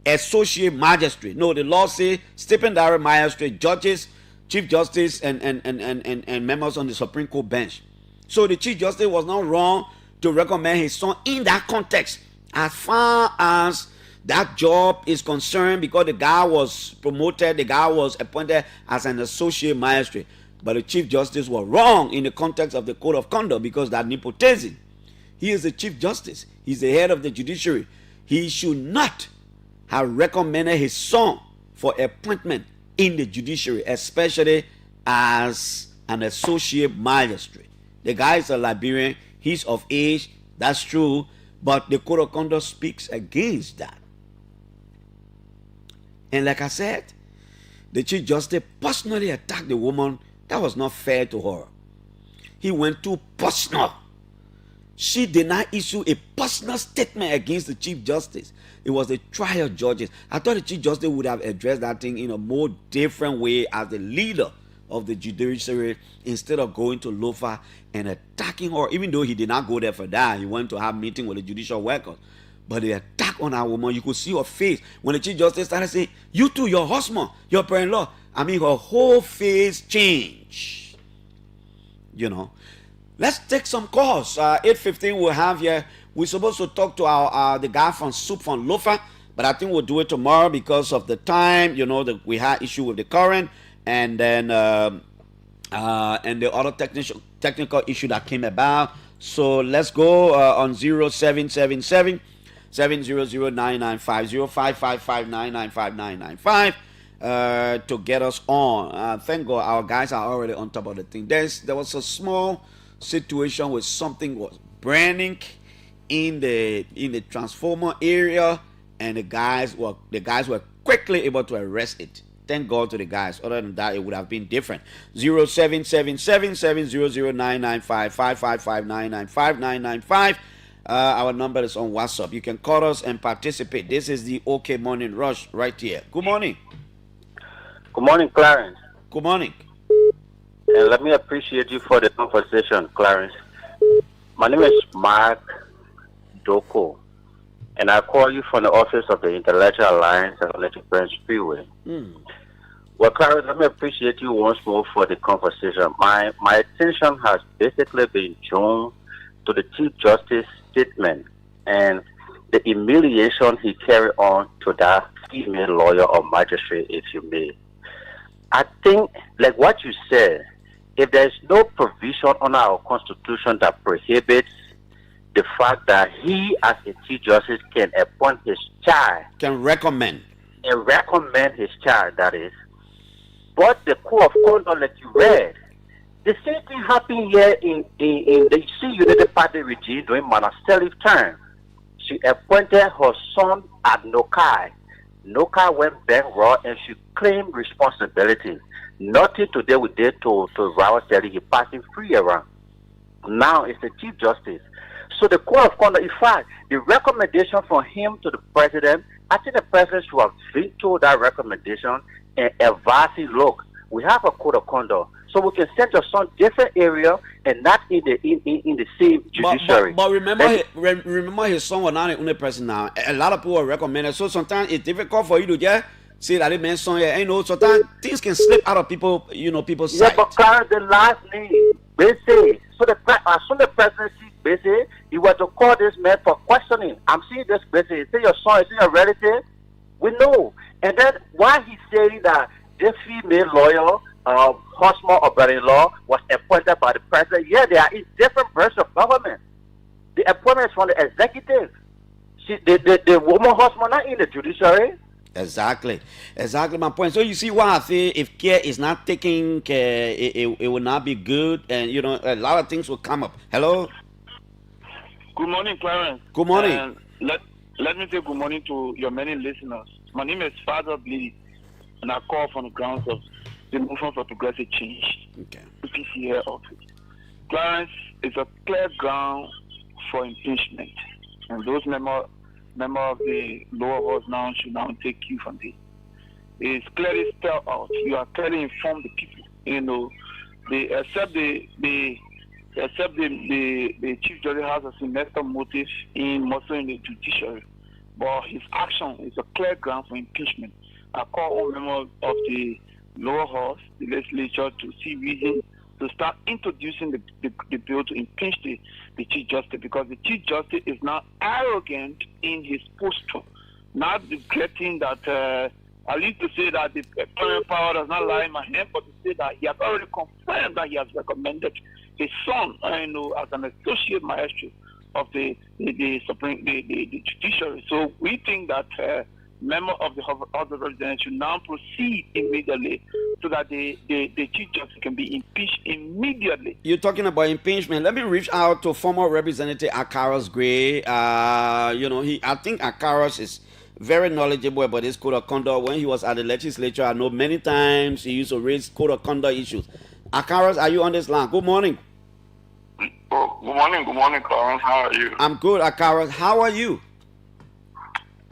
associate magistrate. No, the law says stipendiary magistrate, judges, chief justice, and members on the Supreme Court bench. So the chief justice was not wrong to recommend his son in that context, as far as that job is concerned, because the guy was promoted, the guy was appointed as an associate magistrate. But the chief justice was wrong in the context of the code of conduct, because that nepotism. He is the chief justice. He's the head of the judiciary. He should not have recommended his son for appointment in the judiciary, especially as an associate magistrate. The guy is a Liberian. He's of age. That's true. But the code of conduct speaks against that. And like I said, the chief justice personally attacked the woman. That was not fair to her. He went too personal. She did not issue a personal statement against the chief justice. It was the trial judges. I thought the chief justice would have addressed that thing in a more different way as the leader of the judiciary, instead of going to Lofa and attacking her. Even though he did not go there for that, he went to have a meeting with the judicial workers. But the attack on our woman, you could see her face when the chief justice started saying, "You too, your husband, your parent-in-law." I mean, her whole face changed. You know. Let's take some calls. 8:15 we'll have here. We're supposed to talk to our the guy from Soup from Lofa, but I think we'll do it tomorrow because of the time. You know, we had issue with the current, and then and the other technical issue that came about. So let's go on 0777 700-9950 555-995-995 to get us on. Thank God our guys are already on top of the thing. There was a small situation where something was burning in the transformer area, and the guys were quickly able to arrest it. Thank God to the guys. Other than that, it would have been different. 0777 700-995 555-995-995. Our number is on WhatsApp. You can call us and participate. This is the OK Morning Rush right here. Good morning. Good morning, Clarence. Good morning. And let me appreciate you for the conversation, Clarence. My name is Mark Doko, and I call you from the office of the Intellectual Alliance at Electric Branch Freeway. Well, Clarence, let me appreciate you once more for the conversation. My attention has basically been drawn to the Chief Justice statement and the humiliation he carried on to that female lawyer or magistrate, if you may. I think, like what you said, if there's no provision on our Constitution that prohibits the fact that he, as a Chief Justice, can appoint his child, can recommend his child, that is. But the code of conduct that you read, the same thing happened here in the United Party regime during Manaseli's term. She appointed her son at Nokai. Nokai went bankrupt and she claimed responsibility. Nothing today we did to Raul Seri. He passing free around. Now it's the Chief Justice. So the code of conduct, in fact, the recommendation from him to the president, I think the president should have vetoed that recommendation and advised, look, we have a code of conduct, so we can send your son different area and not in the same judiciary. But remember, his son was not the only person now. A lot of people are recommended. So sometimes it's difficult for you to just say that it meant son here. You know, sometimes things can slip out of people's sight. Yeah, but Clarence, the last name, Bese. So as soon as the president sees Bese, he was to call this man for questioning. I'm seeing this Bese. Is it your son? Is it your relative? We know. And then why he's saying that this female lawyer, husband or brother-in-law, was appointed by the president. Yeah, they are in different branches of government. The appointment is from the executive. The woman husband not in the judiciary. Exactly my point. So you see what I say, if care is not taken care, it will not be good, and you know, a lot of things will come up. Hello. Good morning, Clarence. Good morning. Let me say good morning to your many listeners. My name is Father Bleed, and I call from the grounds of the movement for progressive change. Okay. PCA office. Clarence is a clear ground for impeachment, and those members of the lower house now should now take cue from this. It's clearly spelled out. You are clearly informed the people. You know, except the Chief Justice has a sinister motive in mostly in the judiciary. but his action is a clear ground for impeachment. I call all members of the lower house, the legislature, to see reason to start introducing the bill to impeach the Chief Justice, because the Chief Justice is now arrogant in his posture, not declaring that, I need to say that the current power does not lie in my hand, but to say that he has already confirmed that he has recommended his son, as an associate magistrate of the judiciary. So we think that member of the House of Representatives should now proceed immediately so that the Chief Justice can be impeached immediately. You're talking about impeachment. Let me reach out to former Representative Akaros Gray. I think Akaros is very knowledgeable about this code of conduct. When he was at the legislature, I know many times he used to raise code of conduct issues. Akaros, are you on this line? Good morning. Oh, good morning, Clarence. How are you? I'm good, Akaros. How are you?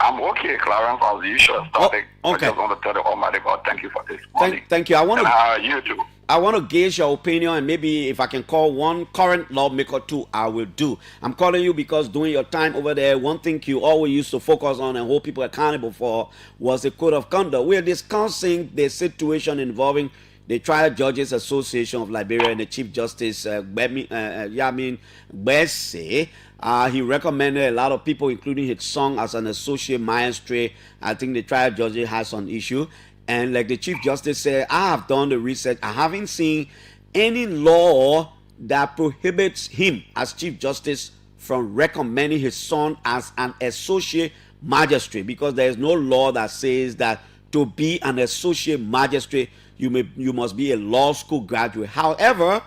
I'm okay, Clarence, as usual. Okay. I just want to tell the Almighty God, thank you for this morning. Thank you. How are you too? I want to gauge your opinion, and maybe if I can call one current lawmaker too, I will do. I'm calling you because during your time over there, one thing you always used to focus on and hold people accountable for was the code of conduct. We're discussing the situation involving the Trial Judges Association of Liberia and the Chief Justice Yamin Gbese. He recommended a lot of people, including his son, as an associate magistrate. I think the trial judge has an issue. And like the Chief Justice said, I have done the research. I haven't seen any law that prohibits him as Chief Justice from recommending his son as an associate magistrate, because there is no law that says that to be an associate magistrate, you must be a law school graduate. However,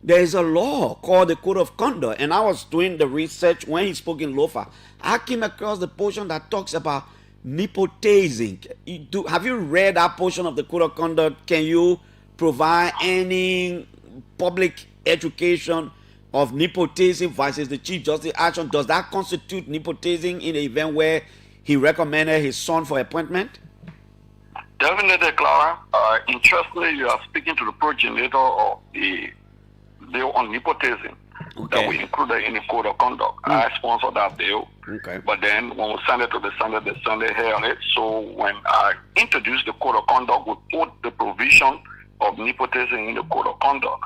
there is a law called the Code of Conduct, and I was doing the research when he spoke in Lofa. I came across the portion that talks about nepotizing. Have you read that portion of the Code of Conduct? Can you provide any public education of nepotizing versus the Chief Justice action? Does that constitute nepotizing in the event where he recommended his son for appointment? Definitely, Clara. Interestingly, you are speaking to the progenitor of the bill on nepotism that we included in the Code of Conduct. I sponsored that bill. Okay. But then when we sent it to the Senate held it. So when I introduced the Code of Conduct, we put the provision of nepotism in the Code of Conduct.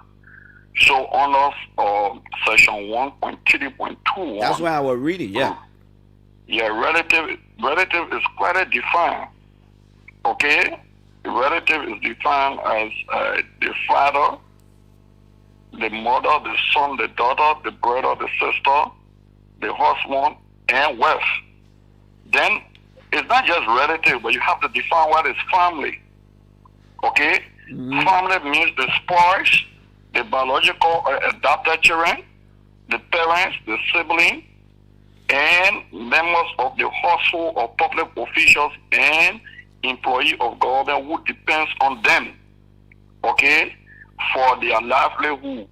So under section 1.3.2. That's why I was reading, yeah. Yeah, relative is quite defined. Okay? The relative is defined as the father, the mother, the son, the daughter, the brother, the sister, the husband, and wife. Then it's not just relative, but you have to define what is family. Okay? Family means the spouse, the biological or adopted children, the parents, the sibling, and members of the household or public officials and employee of government who depends on them, okay, for their livelihood.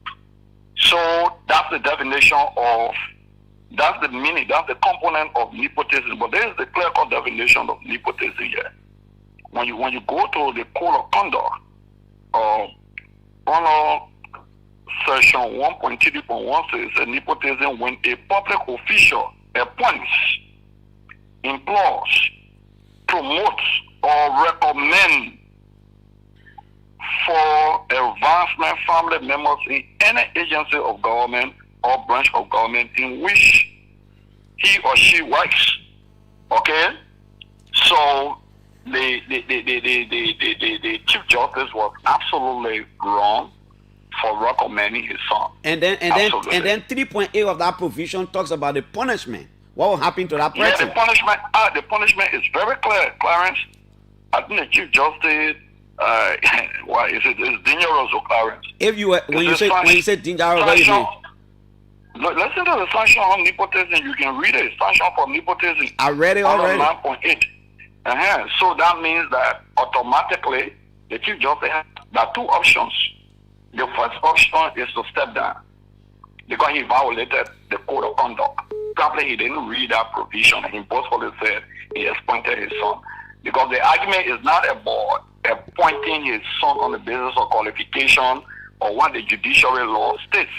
So that's the definition of, that's the meaning, that's the component of nepotism. But there is the clear-cut definition of nepotism here. When you go to the Code of Conduct, under section 1.3.1 says that nepotism when a public official appoints, employs, promotes, or recommends for advancement family members in any agency of government or branch of government in which he or she works. Okay? So the Chief Justice was absolutely wrong for recommending his son. And then 3.8 of that provision talks about the punishment. What will happen to that person? Yeah, the punishment is very clear, Clarence. I think the Chief Justice, why is it? It's dangerous, Clarence. If you when you say dangerous, what do you mean? Listen to the sanction on nepotism. You can read it. Sanction for nepotism. I read it already. 9.8. So that means that automatically the Chief Justice has two options. The first option is to step down because he violated the Code of Conduct. Probably he didn't read that provision. He boastfully said he appointed his son. Because the argument is not about appointing his son on the basis of qualification or what the judiciary law states.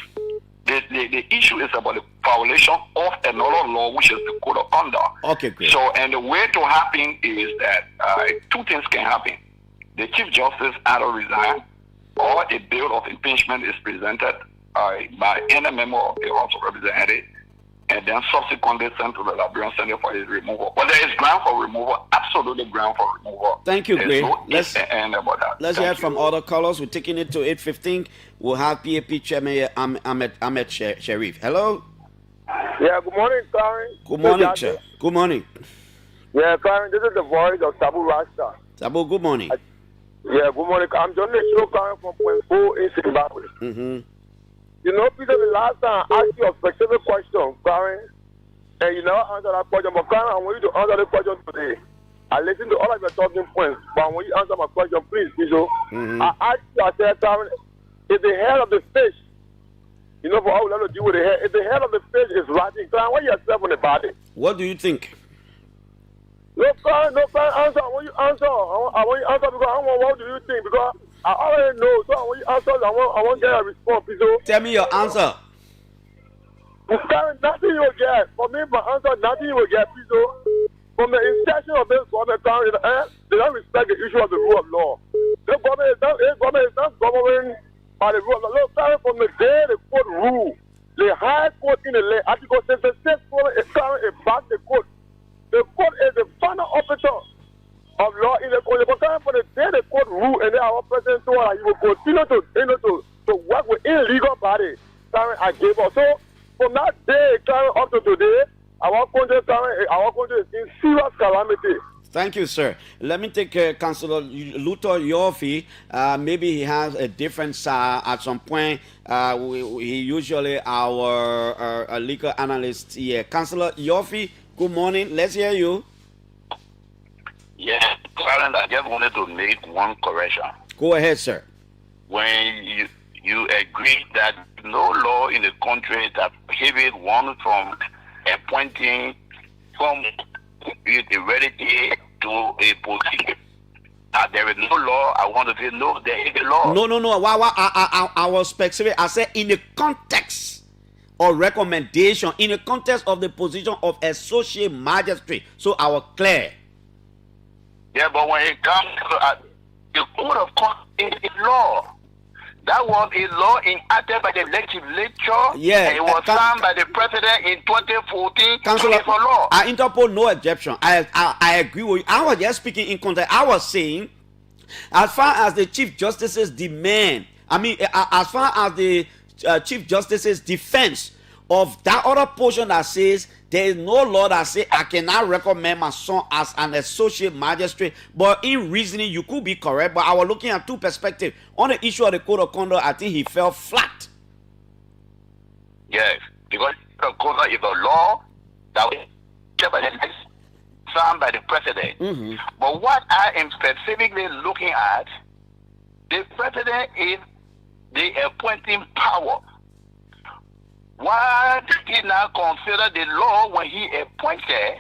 The issue is about the violation of another law, which is the code of conduct. Okay, great. So, and the way to happen is that two things can happen. The Chief Justice either resign, or a bill of impeachment is presented by any member of the House of Representatives, and then subsequently sent to the Liberian Senate for his removal. But there is ground for removal, absolutely ground for removal. Thank you, Gray. No Let's about that. Let's hear from other callers. We're taking it to 8:15. We'll have PAP Chairman Ahmed Sharif. Hello. Yeah, good morning, Clarence. Good morning, sir. Good morning. Yeah, Clarence, this is the voice of Sabu Rasta. Sabu, good morning. Yeah, good morning. I'm John Show Clarence from Point 4 in Zimbabwe. Mm-hmm. You know, Peter, the last time I asked you a specific question, Clarence, and you never answered that question. But Clarence, I want you to answer the question today. I listened to all of your talking points, but when you answer my question, please, Piso. Mm-hmm. I asked you, I said, Clarence, if the head of the fish, you know, for how we have to deal with the head, if the head of the fish is rotting, Clarence, what yourself on the body? What do you think? No, Clarence, answer. I want you answer. I want you answer because I don't want what do you think, because I already know. So I want you answer. I want to get a response, Piso. Tell me your answer. Clarence, nothing you will get. For me, my answer, nothing you will get, Piso. From the inception of this government, Clarence, they don't respect the issue of the rule of law. This government is not governing by the rule of law. Look, Clarence, from the day the court ruled, the high court in the land, Article 76, Clarence, it backed the court. The court is the final officer of law in the court. But Clarence, from the day the court ruled, and then our president told us he will continue to work with illegal bodies, Clarence, I gave up. So, from that day, Clarence, up to today, our country is in serious calamity. Thank you, sir. Let me take Councillor Luther Yorfi. Maybe he has a different at some point. He usually our legal analyst here. Councillor Yorfi, good morning. Let's hear you. Yes, Clarence, I just wanted to make one correction. Go ahead, sir. When you agree that no law in the country that prohibits one from appointing from with heredity to a position. There is no law. I want to say no, there is a law. No. I was specific. I said in the context of recommendation, in the context of the position of associate magistrate. So I was clear. Yeah, but when it comes to the code of conduct is a law. That was a law enacted by the legislature. Yeah, and it was signed by the president in 2014. Councillor, for law. I interpose no objection. I agree with you. I was just speaking in context. I was saying, as far as the Chief Justice's demand, as far as the Chief Justice's defense of that other portion that says there is no law that says I cannot recommend my son as an associate magistrate, but in reasoning you could be correct. But I was looking at two perspectives. On the issue of the code of conduct, I think he fell flat. Yes, because the code is a law that was signed by the president. Mm-hmm. But what I am specifically looking at, the president is the appointing power. Why did he not consider the law when he appointed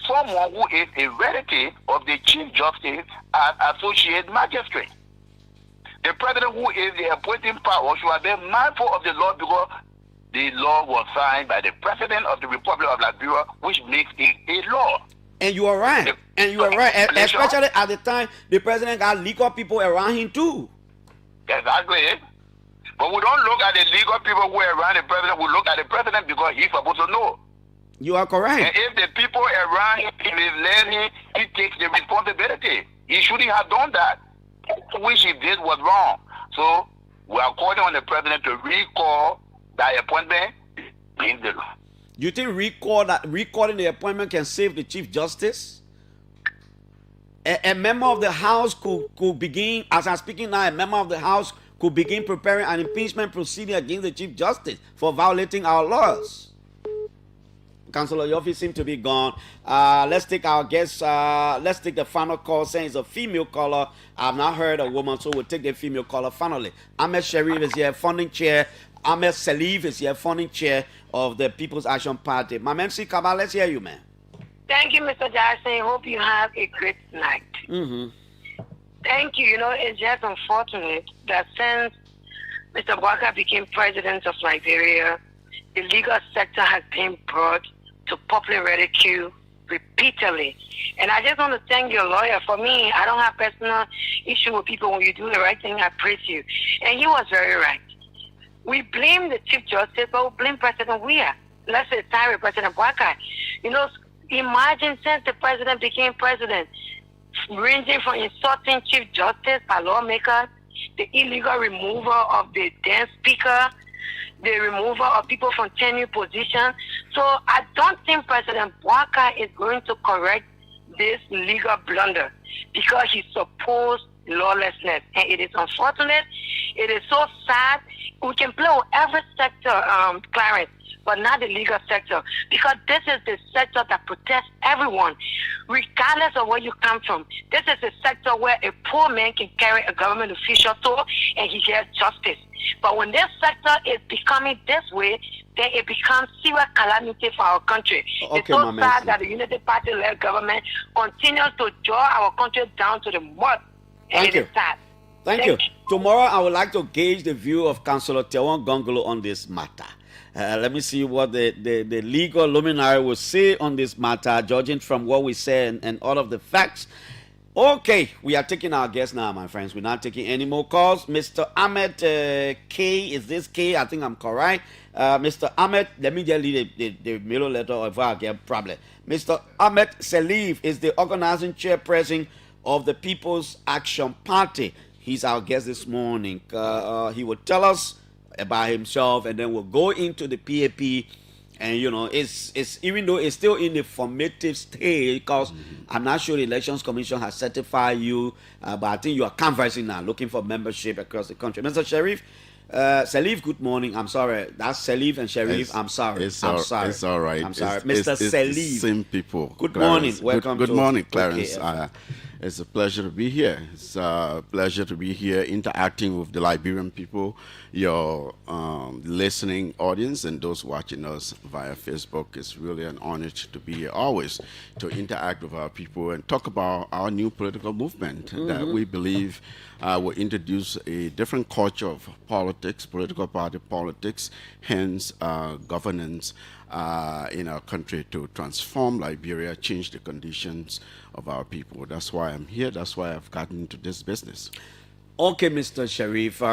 someone who is a relative of the Chief Justice as associate magistrate? The president, who is the appointing power, should have been mindful of the law because the law was signed by the president of the Republic of Liberia, which makes it a law. And you are right. Especially at the time the president got legal people around him too. Exactly. But we don't look at the legal people who are around the president. We look at the president because he's supposed to know. You are correct. And if the people around him misled him, he takes the responsibility. He shouldn't have done that. Which he did was wrong. So we are calling on the president to recall that appointment in the law. You think recalling the appointment can save the Chief Justice? A member of the House could begin, as I'm speaking now, a member of the House could begin preparing an impeachment proceeding against the Chief Justice for violating our laws. Councillor Yofi seems to be gone. Let's take our guest. Let's take the final call, saying it's a female caller. I've not heard a woman, so we'll take the female caller finally. Ahmed Sharif is here, funding chair. Ahmed Salif is here, funding chair of the People's Action Party. My man, C. Kaba, let's hear you, man. Thank you, Mr. Jackson. Hope you have a great night. Mm-hmm. Thank you. You know, it's just unfortunate that since Mr. Walker became president of Liberia, the legal sector has been brought to popular ridicule repeatedly. And I just want to thank your lawyer. For me, I don't have personal issue with people. When you do the right thing, I praise you. And he was very right. We blame the Chief Justice, but we blame President Weah. Let's say time President Walker. You know, imagine since the president became president, ranging from insulting Chief Justice by lawmakers, the illegal removal of the then speaker, the removal of people from tenure positions. So I don't think President Walker is going to correct this legal blunder because he supposed lawlessness. And it is unfortunate. It is so sad. We can play with every sector, Clarence, but not the legal sector, because this is the sector that protects everyone, regardless of where you come from. This is a sector where a poor man can carry a government official to and he gets justice. But when this sector is becoming this way, then it becomes serious calamity for our country. Okay, it's so sad that the Unity Party-led government continues to draw our country down to the mud. And Thank you. Is sad. Thank you. Tomorrow, I would like to gauge the view of Councillor Tewan Gongolo on this matter. Let me see what the legal luminary will say on this matter, judging from what we say and all of the facts. Okay, we are taking our guests now, my friends. We're not taking any more calls. Mr. Ahmed K, is this K? I think I'm correct. Mr. Ahmed, let me just read the middle letter or if I get a problem. Mr. Ahmed Salif is the organizing chairperson of the People's Action Party. He's our guest this morning. He will tell us about himself, and then we'll go into the PAP. And you know, it's even though it's still in the formative stage, because I'm not sure the Elections Commission has certified you, but I think you are canvassing now, looking for membership across the country. Mr. Sheriff, Salif, good morning. I'm sorry, that's Salif and Sheriff. I'm sorry. I'm sorry. It's all right. I'm sorry, It's Mr. Salif. Same people. Good Clarence. morning. Welcome. Good morning, Clarence. Okay. It's a pleasure to be here. It's a pleasure to be here interacting with the Liberian people, your listening audience, and those watching us via Facebook. It's really an honor to be here always to interact with our people and talk about our new political movement that we believe will introduce a different culture of politics, political party politics, hence governance in our country to transform Liberia, change the conditions of our people. That's why I'm here. That's why I've gotten into this business. Okay, Mr. Sheriff,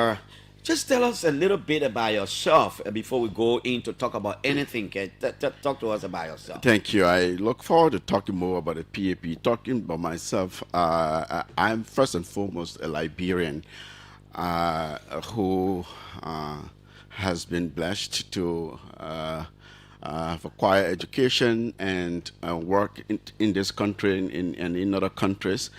just tell us a little bit about yourself before we go in to talk about anything. Talk to us about yourself. Thank you. I look forward to talking more about the PAP. Talking about myself, I'm first and foremost a Liberian who has been blessed to have acquired education and work in this country and in other countries.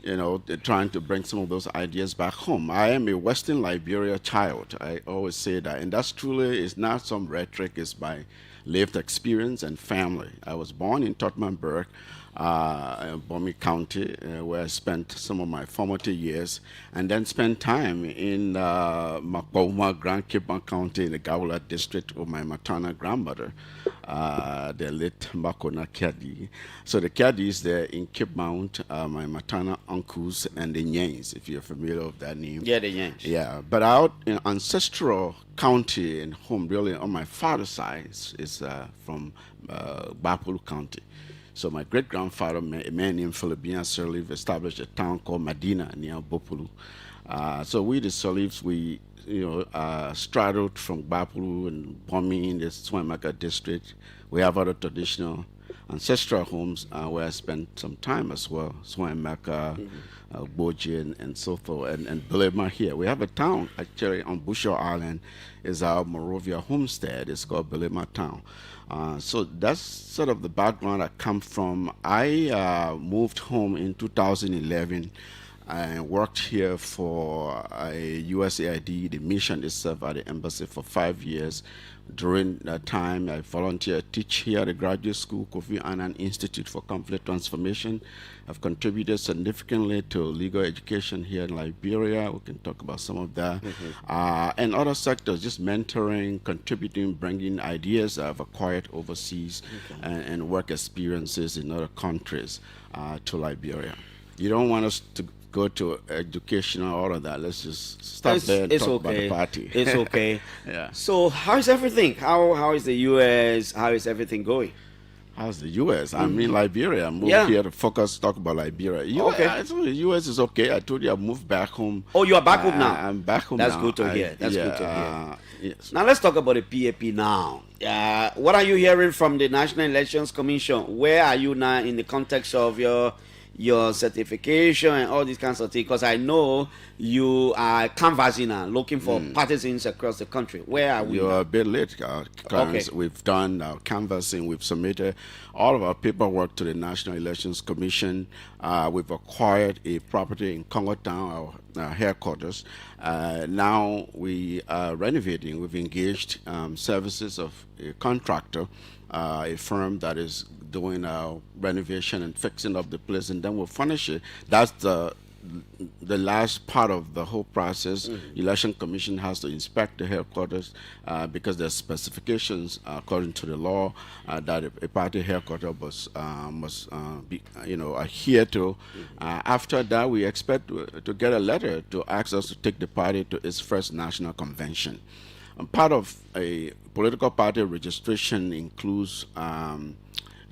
You know, trying to bring some of those ideas back home. I am a Western Liberia child. I always say that, and that's truly is not some rhetoric. It's by lived experience and family. I was born in Tottenburg, Bomi County, where I spent some of my formative years, and then spent time in Makoma, Grand Kipman County in the Gawla district with my maternal grandmother, the late Makona Kadi. So the Kadis there in Kipmount, my maternal uncles and the Nyains, if you're familiar with that name. Yeah, the Yanks. Yeah, but out in ancestral county and home, really on my father's side, is from Bapulu County. So my great-grandfather, a man named Philippian Sirleaf, established a town called Medina near Bopulu. So we, the Sirleafs, we straddled from Bapulu and Bomi in the Swamaka district. We have other traditional ancestral homes where I spent some time as well, Swamaka, Boji, and so forth, and Bilema here. We have a town actually on Bushaw Island, is our Morovia homestead. It's called Bilema Town. So that's sort of the background I come from. I moved home in 2011 and worked here for a USAID, the mission itself at the embassy for 5 years. During that time, I volunteered, teach here at the graduate school, Kofi Annan Institute for Conflict Transformation. I've contributed significantly to legal education here in Liberia. We can talk about some of that. And other sectors, just mentoring, contributing, bringing ideas I've acquired overseas and work experiences in other countries to Liberia. You don't want us to go to educational, all of that. Let's just stop there and It's talk about the okay. party. It's okay. Yeah. So how is everything? How is the U.S.? How is everything going? How's the U.S.? I mean, Liberia. I moved Yeah. here to talk about Liberia. Okay. I told you, the U.S. is okay. I told you I moved back home. Oh, you are back home now. I'm back home That's now. good to hear. That's good to hear. Yes. Now let's talk about the PAP now. What are you hearing from the National Elections Commission? Where are you now in the context of your certification and all these kinds of things? Because I know you are canvassing now, looking for partisans across the country. Where are we? You're now? a bit late, Clarence. Okay. We've done our canvassing. We've submitted all of our paperwork to the National Elections Commission. We've acquired a property in Congo Town, our headquarters. Now we are renovating. We've engaged services of a contractor, a firm that is doing our renovation and fixing up the place, and then we'll furnish it. That's the last part of the whole process. Election Commission has to inspect the headquarters because there's specifications according to the law that a party headquarters must be adhere to. After that, we expect to get a letter to ask us to take the party to its first national convention. Part of a political party registration includes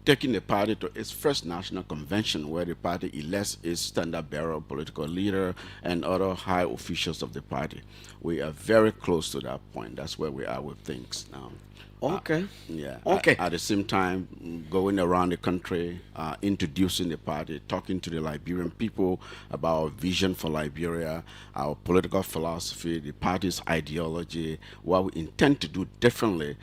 taking the party to its first national convention, where the party elects its standard bearer, political leader, and other high officials of the party. We are very close to that point. That's where we are with things now. Okay. Yeah. Okay. At the same time, going around the country, introducing the party, talking to the Liberian people about our vision for Liberia, our political philosophy, the party's ideology, what we intend to do differently,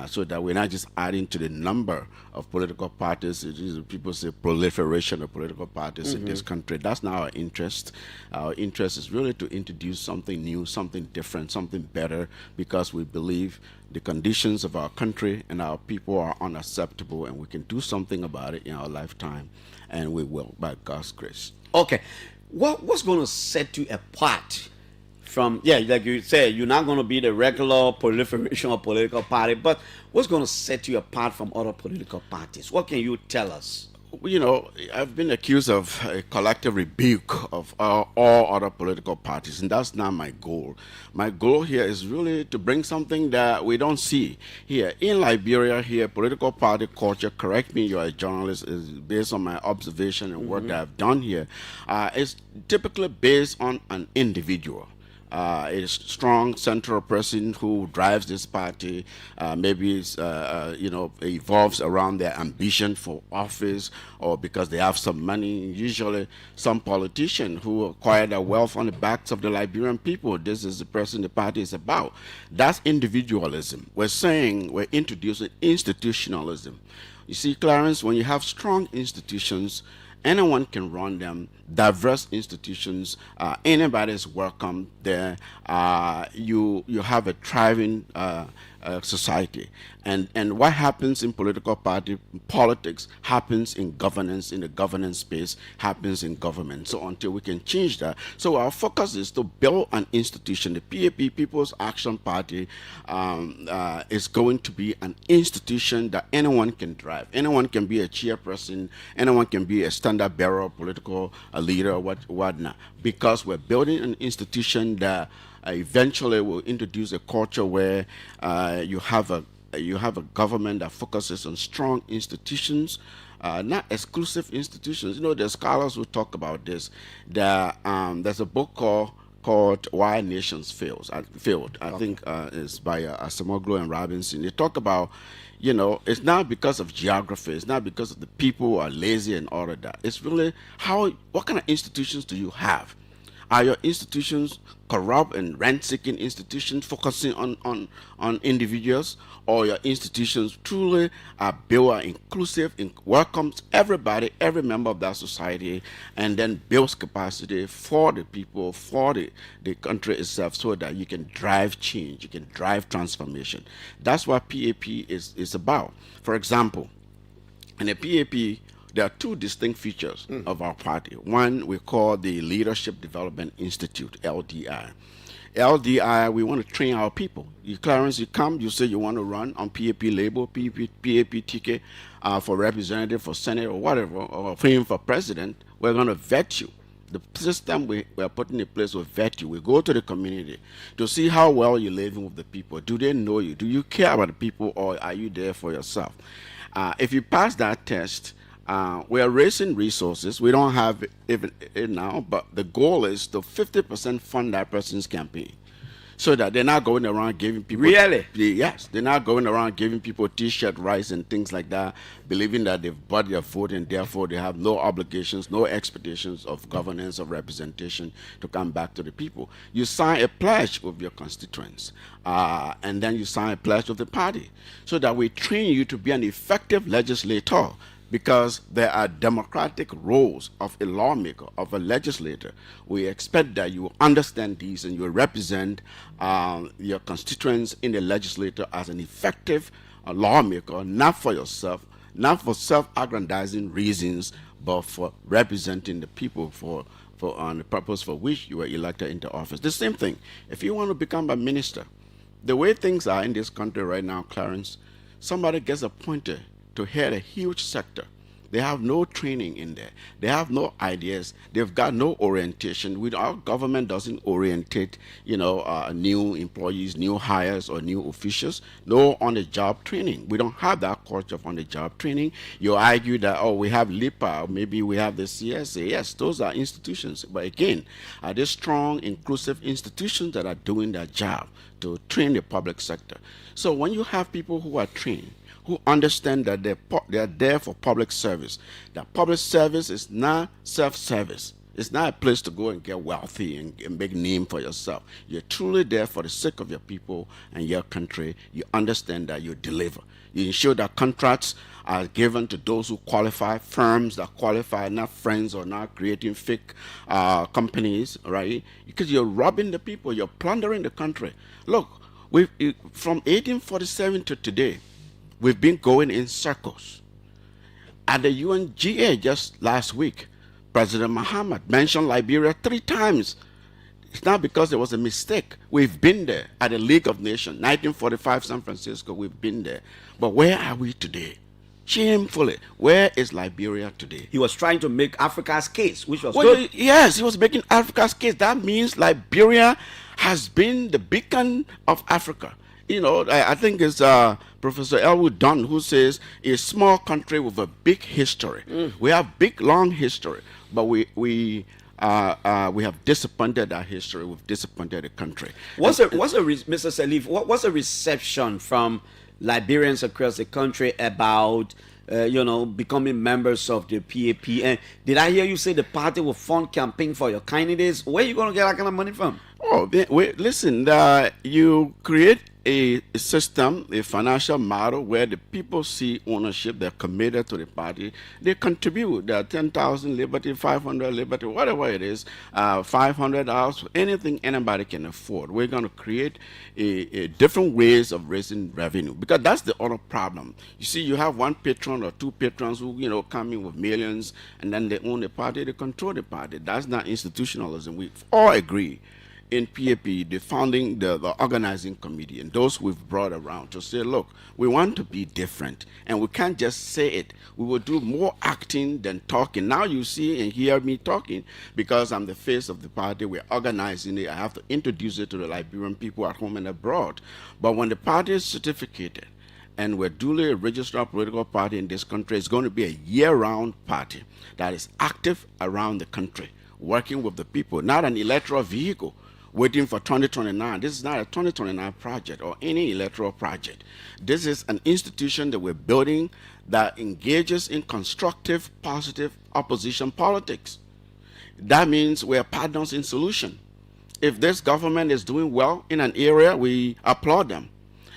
so that we're not just adding to the number of political parties. People say proliferation of political parties in this country. That's not our interest. Our interest is really to introduce something new, something different, something better, because we believe the conditions of our country and our people are unacceptable, and we can do something about it in our lifetime, and we will, by God's grace. Okay. What's going to set you apart from, like you said, you're not going to be the regular proliferation of political party, but what's going to set you apart from other political parties? What can you tell us? I've been accused of a collective rebuke of all other political parties, and that's not my goal. My goal here is really to bring something that we don't see here. In Liberia, here, political party culture, correct me, you're a journalist, is based on my observation and work that I've done here, is typically based on an individual. A strong central person who drives this party, maybe evolves around their ambition for office, or because they have some money. Usually some politician who acquired their wealth on the backs of the Liberian people. This is the person the party is about. That's individualism. We're introducing institutionalism. You see, Clarence, when you have strong institutions, anyone can run them. Diverse institutions, anybody is welcome there. You have a thriving society, and what happens in political party politics happens in governance. In the governance space happens in government. So until we can change that, so our focus is to build an institution. The PAP, People's Action Party, is going to be an institution that anyone can drive. Anyone can be a chairperson. Anyone can be a standard bearer, political leader, whatnot. Because we're building an institution that eventually will introduce a culture where you have a government that focuses on strong institutions, not exclusive institutions. The scholars will talk about this. There's a book called Why Nations Failed. I think it's by Asamoglu and Robinson. They talk about, it's not because of geography. It's not because of the people who are lazy and all of that. It's really what kind of institutions do you have? Are your institutions corrupt and rent-seeking institutions focusing on individuals, or your institutions truly are built, are inclusive, welcomes everybody, every member of that society, and then builds capacity for the people, for the country itself, so that you can drive change, you can drive transformation. That's what PAP is about. For example, in a PAP, there are two distinct features of our party. One we call the Leadership Development Institute, LDI. LDI, we want to train our people. Clarence, you come, you say you want to run on PAP label, PAP ticket for representative, for Senate, or whatever, or for president. We're going to vet you. The system we are putting in place will vet you. We go to the community to see how well you're living with the people. Do they know you? Do you care about the people, or are you there for yourself? If you pass that test, we are raising resources. We don't have it now, but the goal is to 50% fund that person's campaign, so that they're not going around giving people. Really? Yes, they're not going around giving people T-shirt, rice, and things like that, believing that they've bought their vote and therefore they have no obligations, no expectations of governance or representation to come back to the people. You sign a pledge with your constituents, and then you sign a pledge with the party, so that we train you to be an effective legislator. Because there are democratic roles of a lawmaker, of a legislator. We expect that you understand these and you represent your constituents in the legislature as an effective lawmaker, not for yourself, not for self-aggrandizing reasons, but for representing the people for on the purpose for which you were elected into office. The same thing, if you want to become a minister, the way things are in this country right now, Clarence, somebody gets appointed to head a huge sector. They have no training in there. They have no ideas. They've got no orientation. Our government doesn't orientate, new employees, new hires, or new officials. No on-the-job training. We don't have that culture of on-the-job training. You argue that, we have LIPA, maybe we have the CSA. Yes, those are institutions. But again, are they strong, inclusive institutions that are doing their job to train the public sector? So when you have people who are trained, who understand that they're there for public service. That public service is not self-service. It's not a place to go and get wealthy and make a name for yourself. You're truly there for the sake of your people and your country. You understand that you deliver. You ensure that contracts are given to those who qualify, firms that qualify, not friends or not creating fake companies, right? Because you're robbing the people. You're plundering the country. Look, from 1847 to today, we've been going in circles. At the UNGA just last week, President Muhammad mentioned Liberia 3 times. It's not because there was a mistake. We've been there at the League of Nations, 1945 San Francisco, we've been there. But where are we today? Shamefully, where is Liberia today? He was trying to make Africa's case, which was good. Yes, he was making Africa's case. That means Liberia has been the beacon of Africa. I think it's Professor Elwood Dunn who says a small country with a big history. We have big, long history, but we have disappointed our history. We've disappointed the country. Mr. Salif, what's the reception from Liberians across the country about becoming members of the PAP? And did I hear you say the party will fund campaign for your candidates? Where are you going to get that kind of money from? Listen, you create a system, a financial model where the people see ownership, they're committed to the party, they contribute. There are 10,000 Liberty, 500 Liberty, whatever it is, 500 hours, anything anybody can afford. We're going to create a different ways of raising revenue, because that's the other problem. You see, you have one patron or 2 patrons who come in with millions, and then they own the party, they control the party. That's not institutionalism. We all agree in PAP, the founding, the organizing committee, and those we've brought around to say, look, we want to be different, and we can't just say it. We will do more acting than talking. Now you see and hear me talking because I'm the face of the party. We're organizing it. I have to introduce it to the Liberian people at home and abroad. But when the party is certificated and we're duly a registered political party in this country, it's going to be a year-round party that is active around the country, working with the people, not an electoral vehicle waiting for 2029. This is not a 2029 project or any electoral project. This is an institution that we're building that engages in constructive, positive opposition politics. That means we're partners in solution. If this government is doing well in an area, we applaud them.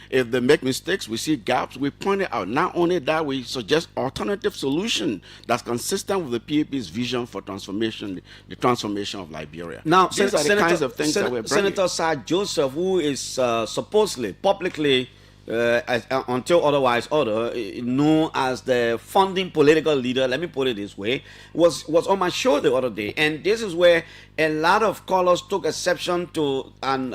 If they make mistakes, we see gaps, we point it out. Not only that, we suggest alternative solution that's consistent with the PAP's vision for transformation, the transformation of Liberia. Now, these are the kinds of things that we're bringing. Senator Sir Joseph, who is supposedly publicly until otherwise order, known as the founding political leader, let me put it this way, was on my show the other day, and this is where a lot of callers took exception to an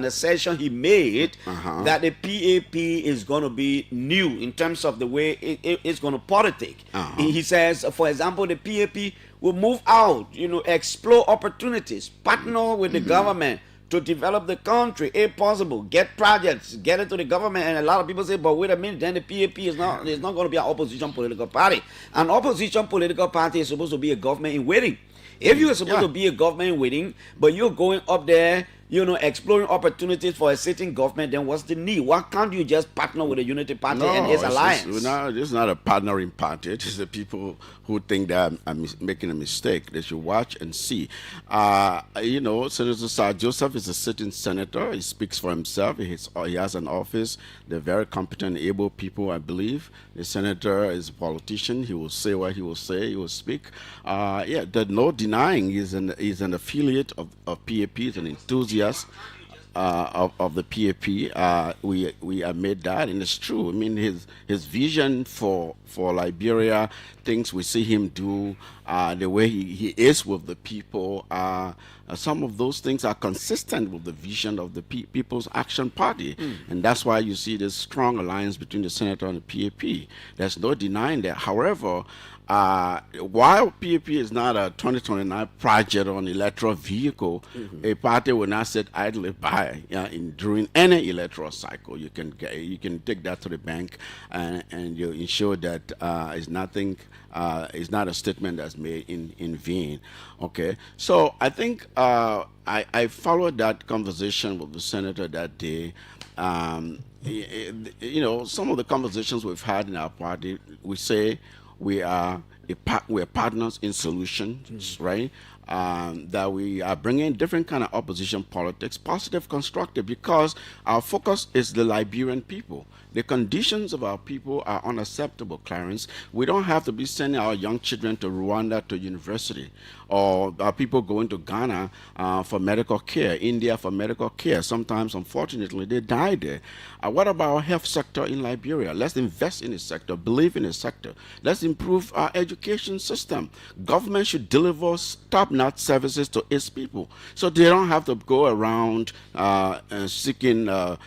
assertion he made that the PAP is going to be new in terms of the way it's going to politic. He says, for example, the PAP will move out, explore opportunities, partner with the government to develop the country if possible, get projects, get it to the government. And a lot of people say, but wait a minute, then the PAP is not going to be an opposition political party. An opposition political party is supposed to be a government in waiting. If you are supposed to be a government in waiting, but you're going up there, exploring opportunities for a sitting government, then what's the need? Why can't you just partner with the Unity Party and its alliance? It's not a partnering party. It is the people who think they are making a mistake. They should watch and see. Senator Sir Joseph is a sitting senator. He speaks for himself. He has an office. They're very competent, able people, I believe. The senator is a politician. He will say what he will say. He will speak. There's no denying he's an affiliate of PAP. He's an enthusiast of the PAP. We admit that, and it's true. I mean, his vision for Liberia, things we see him do, the way he is with the people, some of those things are consistent with the vision of the People's Action Party, and that's why you see this strong alliance between the senator and the PAP. There's no denying that. However, while PAP is not a 2029 project or an electoral vehicle, a party will not sit idly by during any electoral cycle. You can take that to the bank, and you ensure that it's nothing. It's not a statement that's made in vain. Okay, so I think I followed that conversation with the senator that day. Some of the conversations we've had in our party, we say we are partners in solutions, right? That we are bringing different kind of opposition politics, positive, constructive, because our focus is the Liberian people. The conditions of our people are unacceptable, Clarence. We don't have to be sending our young children to Rwanda to university, or our people going to Ghana for medical care, India for medical care. Sometimes, unfortunately, they die there. What about our health sector in Liberia? Let's invest in the sector, believe in the sector. Let's improve our education system. Government should deliver top-notch services to its people, so they don't have to go around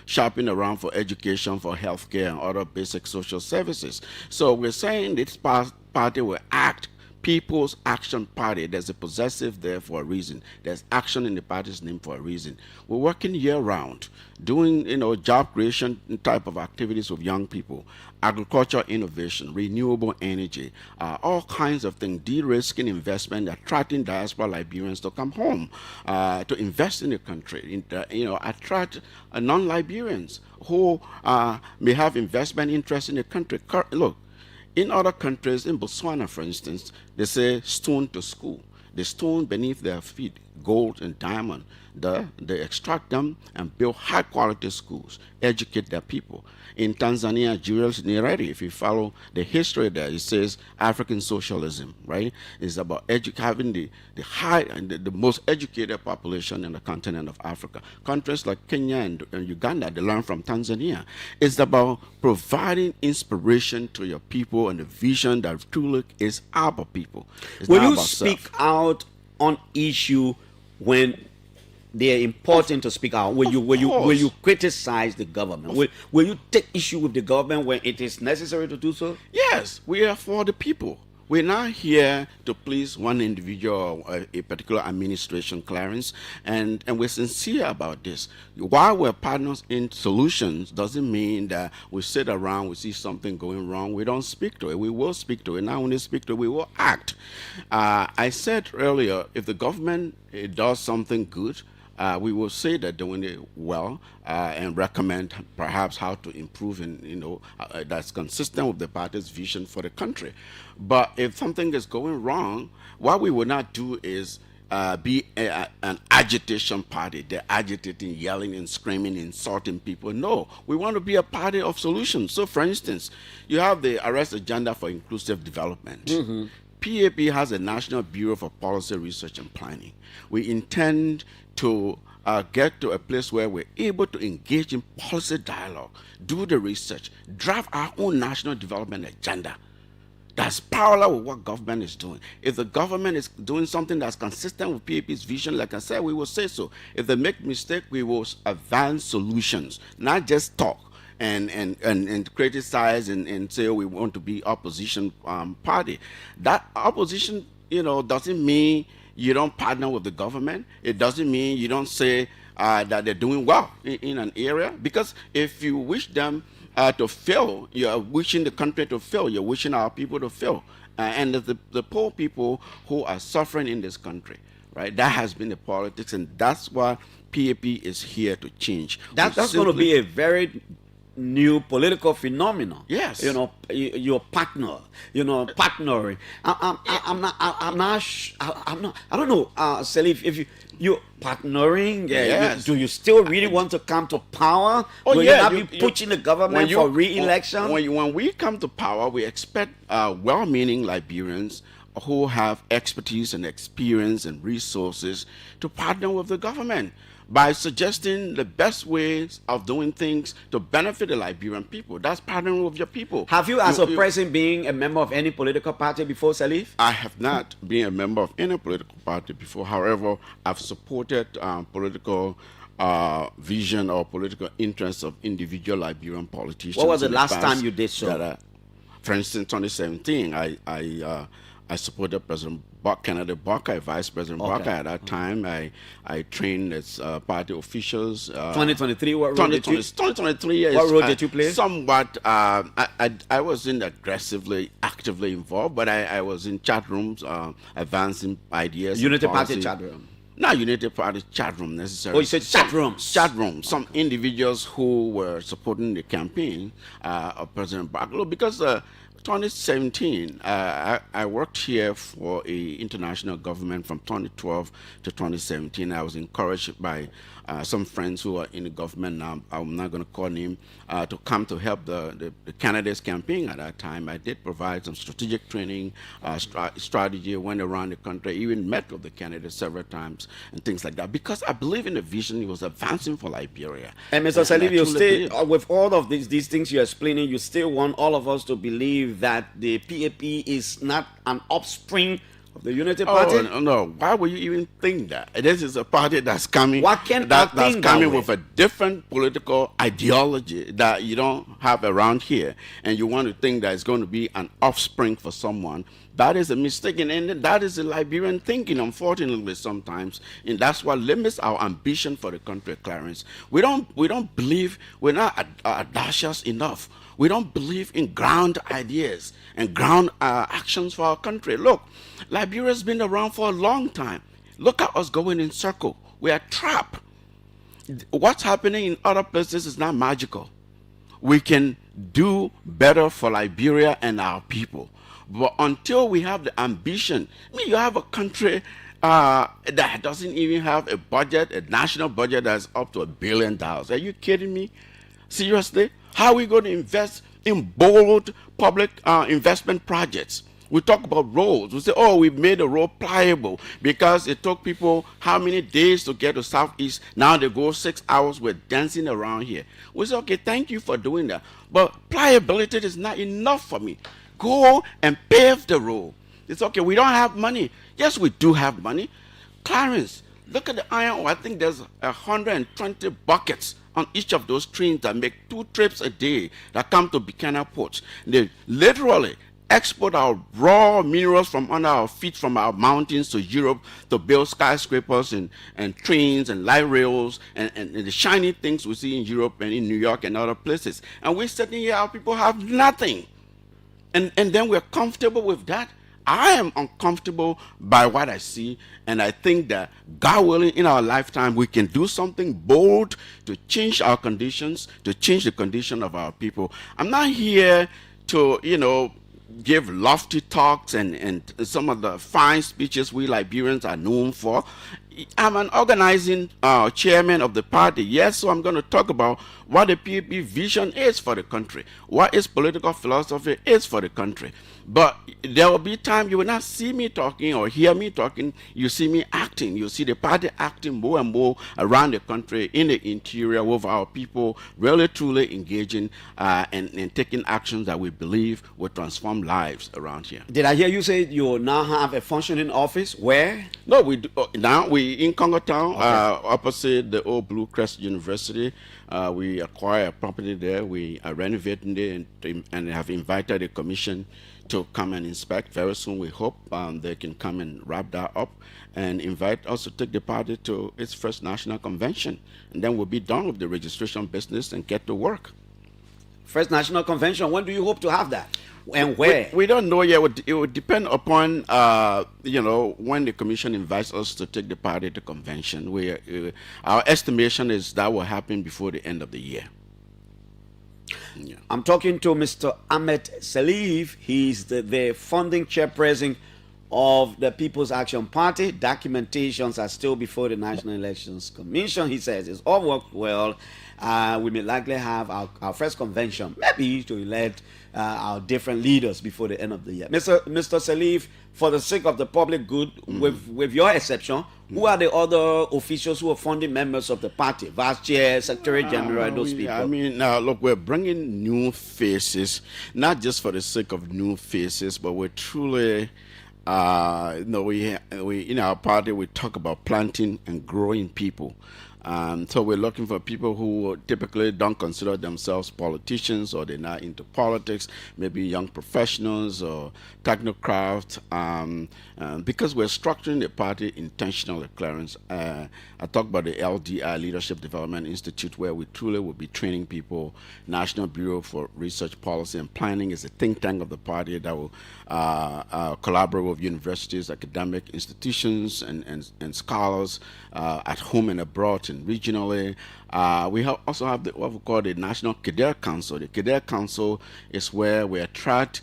shopping around for education, for health care, and other basic social services. So we're saying this party will act People's Action Party. There's a possessive there for a reason. There's action in the party's name for a reason. We're working year-round, doing job creation type of activities with young people, agriculture innovation, renewable energy, all kinds of things, de-risking investment, attracting diaspora Liberians to come home, to invest in the country, attract non-Liberians who may have investment interest in the country. Look, in other countries, in Botswana, for instance, they say stone to school. The stone beneath their feet, gold and diamond, they extract them and build high-quality schools, educate their people. In Tanzania, Julius Nyerere, if you follow the history there, it says African socialism, right? It's about having the high and the most educated population in the continent of Africa. Countries like Kenya and Uganda, they learn from Tanzania. It's about providing inspiration to your people and the vision that truly is our people. It's Will not you about speak self. out on issue when they are important to speak out? Will you criticize the government? Will you take issue with the government when it is necessary to do so? Yes, we are for the people. We're not here to please one individual or a particular administration, Clarence, and we're sincere about this. While we're partners in solutions, doesn't mean that we sit around, we see something going wrong, we don't speak to it. We will speak to it. Not only speak to it, we will act. I said earlier, if the government does something good, we will say they're doing it well and recommend perhaps how to improve, and that's consistent with the party's vision for the country. But if something is going wrong, what we will not do is be an agitation party. They're agitating, yelling and screaming, insulting people. No, we want to be a party of solutions. So, for instance, you have the Arrest Agenda for Inclusive Development. PAP has a National Bureau for Policy Research and Planning. We intend to get to a place where we're able to engage in policy dialogue, do the research, draft our own national development agenda. That's parallel with what government is doing. If the government is doing something that's consistent with PAP's vision, like I said, we will say so. If they make mistake, we will advance solutions, not just talk and criticize and say, oh, we want to be opposition party. That opposition, doesn't mean you don't partner with the government. It doesn't mean you don't say that they're doing well in an area. Because if you wish them to fail, you're wishing the country to fail. You're wishing our people to fail. And the poor people who are suffering in this country, right? That has been the politics, and that's why PAP is here to change. That's going to be a very new political phenomenon. Yes. Your partner, partnering. I don't know, Salif, if you're partnering, Yes. do you still really want to come to power? Oh, Will yeah, you not be pushing the government for re-election? When we come to power, we expect well-meaning Liberians who have expertise and experience and resources to partner with the government by suggesting the best ways of doing things to benefit the Liberian people. That's partnering with your people. Have you, as a person, being a member of any political party before, Salif? I have not been a member of any political party before. However, I've supported political vision or political interests of individual Liberian politicians. What was the in last past time you did so? For instance, 2017, I supported President Kennedy Barker, Vice President Barker at that time. I trained as party officials. 2023, what role did you? 2023, yes. What role did you play? Somewhat. I wasn't aggressively, actively involved, but I was in chat rooms, advancing ideas. Unity Party chat room? Not Unity Party chat room necessarily. Oh, you said chat rooms? Chat rooms. Some individuals who were supporting the campaign of President Barker, because 2017, I worked here for a international government from 2012 to 2017. I was encouraged by some friends who are in the government now. I'm not going to call name, to come to help the candidates campaign at that time. I did provide some strategic training, strategy, went around the country, even met with the candidates several times and things like that, because I believe in the vision. It was advancing for Liberia. And Mr. Salif, you still, with all of these things you're explaining, you still want all of us to believe that the PAP is not an offspring of the Unity Party? Oh, no. Why would you even think that? This is a party that's coming, that's coming with a different political ideology that you don't have around here, and you want to think that it's going to be an offspring for someone. That is a mistake, and that is the Liberian thinking, unfortunately, sometimes, and that's what limits our ambition for the country, Clarence. We don't believe, we're not audacious enough. We don't believe in ground ideas and ground actions for our country. Look, Liberia's been around for a long time. Look at us going in circle. We are trapped. What's happening in other places is not magical. We can do better for Liberia and our people. But until we have the ambition, you have a country that doesn't even have a budget, a national budget that's up to $1 billion. Are you kidding me? Seriously? How are we going to invest in bold public investment projects? We talk about roads. We say, oh, we made the road pliable because it took people how many days to get to Southeast. Now they go 6 hours. We're dancing around here. We say, okay, thank you for doing that. But pliability is not enough for me. Go and pave the road. It's okay, we don't have money. Yes, we do have money. Clarence, look at the iron ore. I think there's 120 buckets on each of those trains that make 2 trips a day that come to Buchanan ports. They literally export our raw minerals from under our feet, from our mountains to Europe, to build skyscrapers and trains and light rails and the shiny things we see in Europe and in New York and other places. And we're sitting here, our people have nothing. And then we're comfortable with that. I am uncomfortable by what I see, and I think that, God willing, in our lifetime, we can do something bold to change our conditions, to change the condition of our people. I'm not here to, give lofty talks and some of the fine speeches we Liberians are known for. I'm an organizing chairman of the party. Yes, so I'm going to talk about what the PAP vision is for the country, what its political philosophy is for the country. But there will be time you will not see me talking or hear me talking. You see me acting. You see the party acting more and more around the country, in the interior, with our people, really truly engaging and taking actions that we believe will transform lives around here. Did I hear you say you now have a functioning office? Where? No, we do, now we in Congo Town, opposite the old Blue Crest University. We acquire a property there. We are renovating it and have invited a commission to come and inspect. Very soon, we hope they can come and wrap that up and invite us to take the party to its first national convention. And then we'll be done with the registration business and get to work. First national convention. When do you hope to have that? And where? We don't know yet. It would depend upon, when the commission invites us to take the party to convention. Our estimation is that will happen before the end of the year. Yeah. I'm talking to Mr. Ahmed Salif. He's the founding chairperson of the People's Action Party. Documentations are still before the National Elections Commission. He says it's all worked well. We may likely have our first convention, maybe to elect our different leaders before the end of the year. Mr. Salif, for the sake of the public good, with your exception, who are the other officials who are founding members of the party? Vice Chair, Secretary General, and those people? I mean, now look, we're bringing new faces, not just for the sake of new faces, but we're truly, we in our party, we talk about planting and growing people. So we're looking for people who typically don't consider themselves politicians, or they're not into politics, maybe young professionals or technocrats, because we're structuring the party intentionally, Clarence. I talked about the LDI, Leadership Development Institute, where we truly will be training people. National Bureau for Research Policy and Planning is a think tank of the party that will collaborate with universities, academic institutions, and scholars at home and abroad and regionally. We also have what we call the National Cadet Council. The Cadet Council is where we attract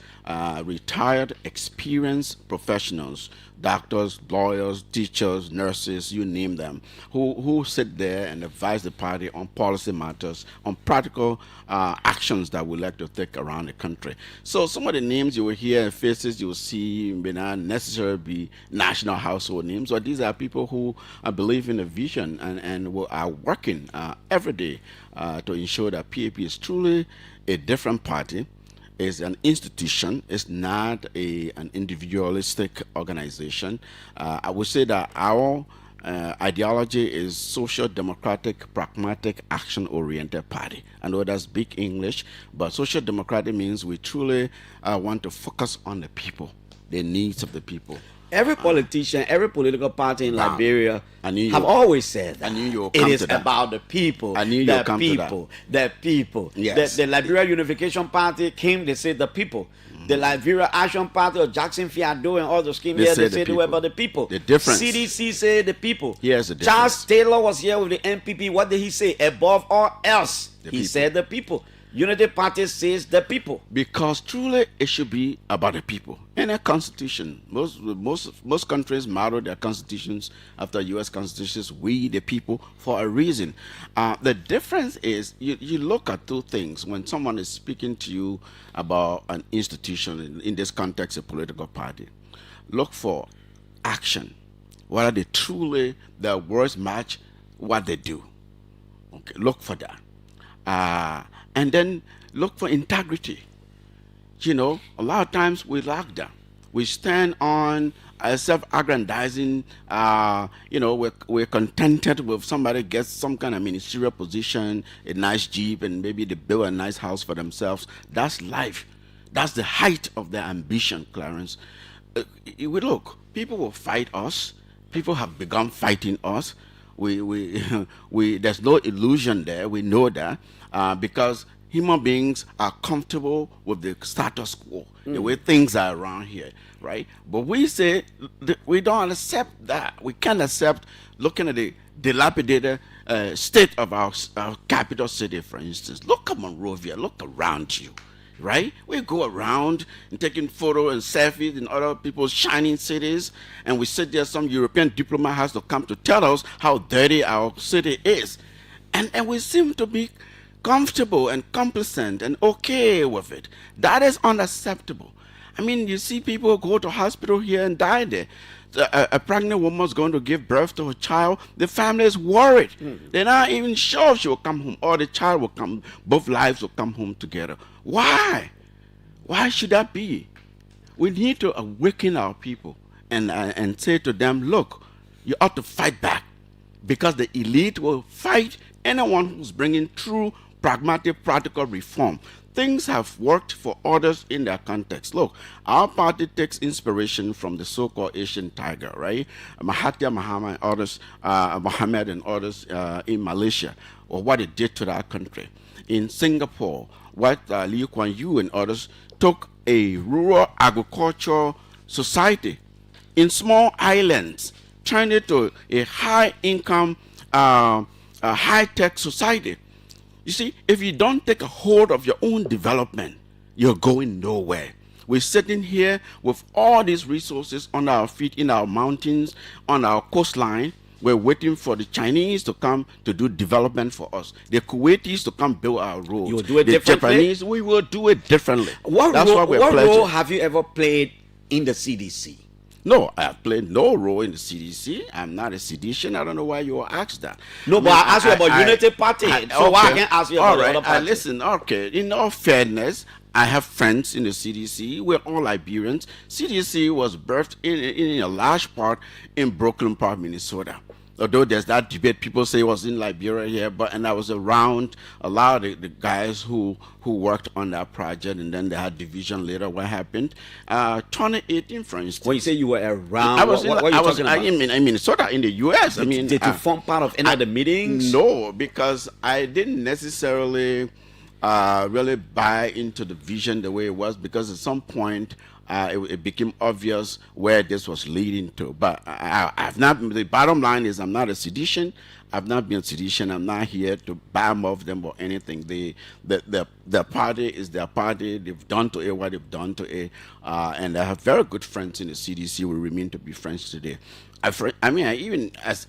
retired, experienced professionals, doctors, lawyers, teachers, nurses, you name them, who sit there and advise the party on policy matters, on practical actions that we like to take around the country. So some of the names you will hear and faces you will see may not necessarily be national household names, but these are people who believe in a vision and are working every day to ensure that PAP is truly a different party, is an institution, is not an individualistic organization. I would say that our ideology is social democratic, pragmatic, action-oriented party. I know that's big English, but social democratic means we truly want to focus on the people, the needs of the people. Every politician, every political party in Liberia have always said that. I knew you would it come is to that. about the people. I knew you would come to that. The people. Yes. The Liberia Unification Party came, they said the people. The Liberia Action Party or Jackson Fiado and all those schemes here, they said they were about the people. The difference. CDC said the people. Here's the difference. Charles Taylor was here with the NPP. What did he say? Above all else, The he people. said the people. Unity Party says the people. Because truly it should be about the people. In a constitution, most countries model their constitutions after U.S. constitutions, we the people, for a reason. The difference is you look at two things when someone is speaking to you about an institution, in this context a political party. Look for action, whether they truly, their words match what they do. Okay, look for that. And then look for integrity. A lot of times we lack that. We stand on a self-aggrandizing, we're contented with somebody gets some kind of ministerial position, a nice Jeep, and maybe they build a nice house for themselves. That's life. That's the height of their ambition, Clarence. Look, people will fight us. People have begun fighting us. There's no illusion there. We know that because human beings are comfortable with the status quo, the way things are around here, right? But we say we don't accept that. We can't accept looking at the dilapidated state of our capital city, for instance. Look at Monrovia. Look around you. right? We go around and taking photos and selfies in other people's shining cities, and we sit there. Some European diplomat has to come to tell us how dirty our city is, and we seem to be comfortable and complacent and okay with it. That is unacceptable. I mean, you see people go to hospital here and die there. A pregnant woman's going to give birth to a child. The family is worried. They're not even sure if she will come home or the child will come. Both lives will come home together. Why? Why should that be? We need to awaken our people and say to them, look, you ought to fight back, because the elite will fight anyone who's bringing true, pragmatic, practical reform. Things have worked for others in their context. Look, our party takes inspiration from the so-called Asian tiger, right? Mahathir Mohamad and others in Malaysia, or what it did to that country. In Singapore, what Lee Kuan Yew and others took a rural agricultural society in small islands, turned it to a high-income, high-tech society. You see, if you don't take a hold of your own development, you're going nowhere. We're sitting here with all these resources on our feet, in our mountains, on our coastline. We're waiting for the Chinese to come to do development for us. The Kuwaitis to come build our roads. You will do it the differently? Japanese, we will do it differently. What That's role, what we're what pledging. role have you ever played in the CDC? No, I have played no role in the CDC. I'm not a seditious. I don't know why you asked that. No, but I asked you about Unity Party. So why I can't ask you about all the right, other party? listen, okay. In all fairness, I have friends in the CDC. We're all Liberians. CDC was birthed in a large part in Brooklyn Park, Minnesota. Although there's that debate, people say it was in Liberia here, and I was around a lot of the guys who worked on that project, and then they had division later. What happened? 2018, for instance. When you say you were around, I was what are you talking about? in Minnesota, in the U.S. Did you form part of any of the meetings? No, because I didn't necessarily really buy into the vision the way it was, because at some point it became obvious where this was leading to. But I've not. The bottom line is, I'm not a sedition. I've not been a sedition. I'm not here to badmouth them or anything. The party is their party. They've done to it what they've done to it, and I have very good friends in the CDC. We remain to be friends today. As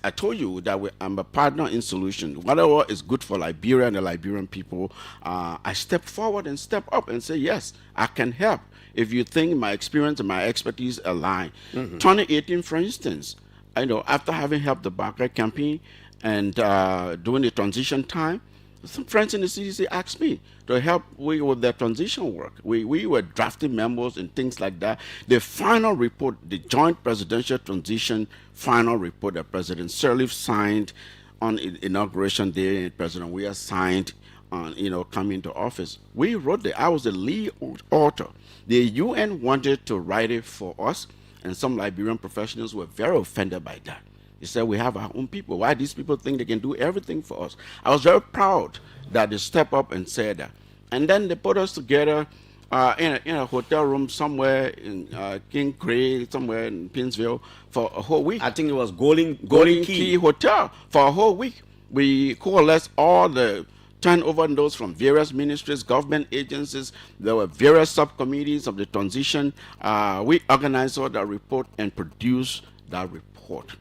I told you, that I'm a partner in solution. Whatever is good for Liberia and the Liberian people, I step forward and step up and say, yes, I can help. If you think my experience and my expertise align. 2018, for instance, I know after having helped the Barclay campaign and during the transition time, some friends in the CDC asked me to help with their transition work. We were drafting memos and things like that. The final report, the joint presidential transition final report that President Sirleaf signed on inauguration day, and President Weah signed on, coming to office. We wrote it. I was the lead author. The UN wanted to write it for us, and some Liberian professionals were very offended by that. They said, we have our own people. Why these people think they can do everything for us? I was very proud that they stepped up and said that. And then they put us together in a hotel room somewhere in King Cray, somewhere in Pinsville, for a whole week. I think it was Golden Key Hotel. For a whole week, we coalesced all the turnover notes from various ministries, government agencies. There were various subcommittees of the transition. We organized all that report and produced that report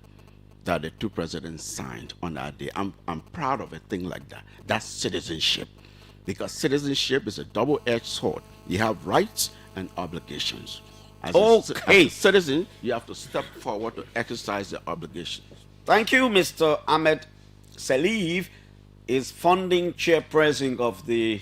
that the two presidents signed on that day. I'm proud of a thing like that. That's citizenship. Because citizenship is a double-edged sword. You have rights and obligations. As a citizen, you have to step forward to exercise the obligations. Thank you, Mr. Ahmed Saliv is funding chairperson of the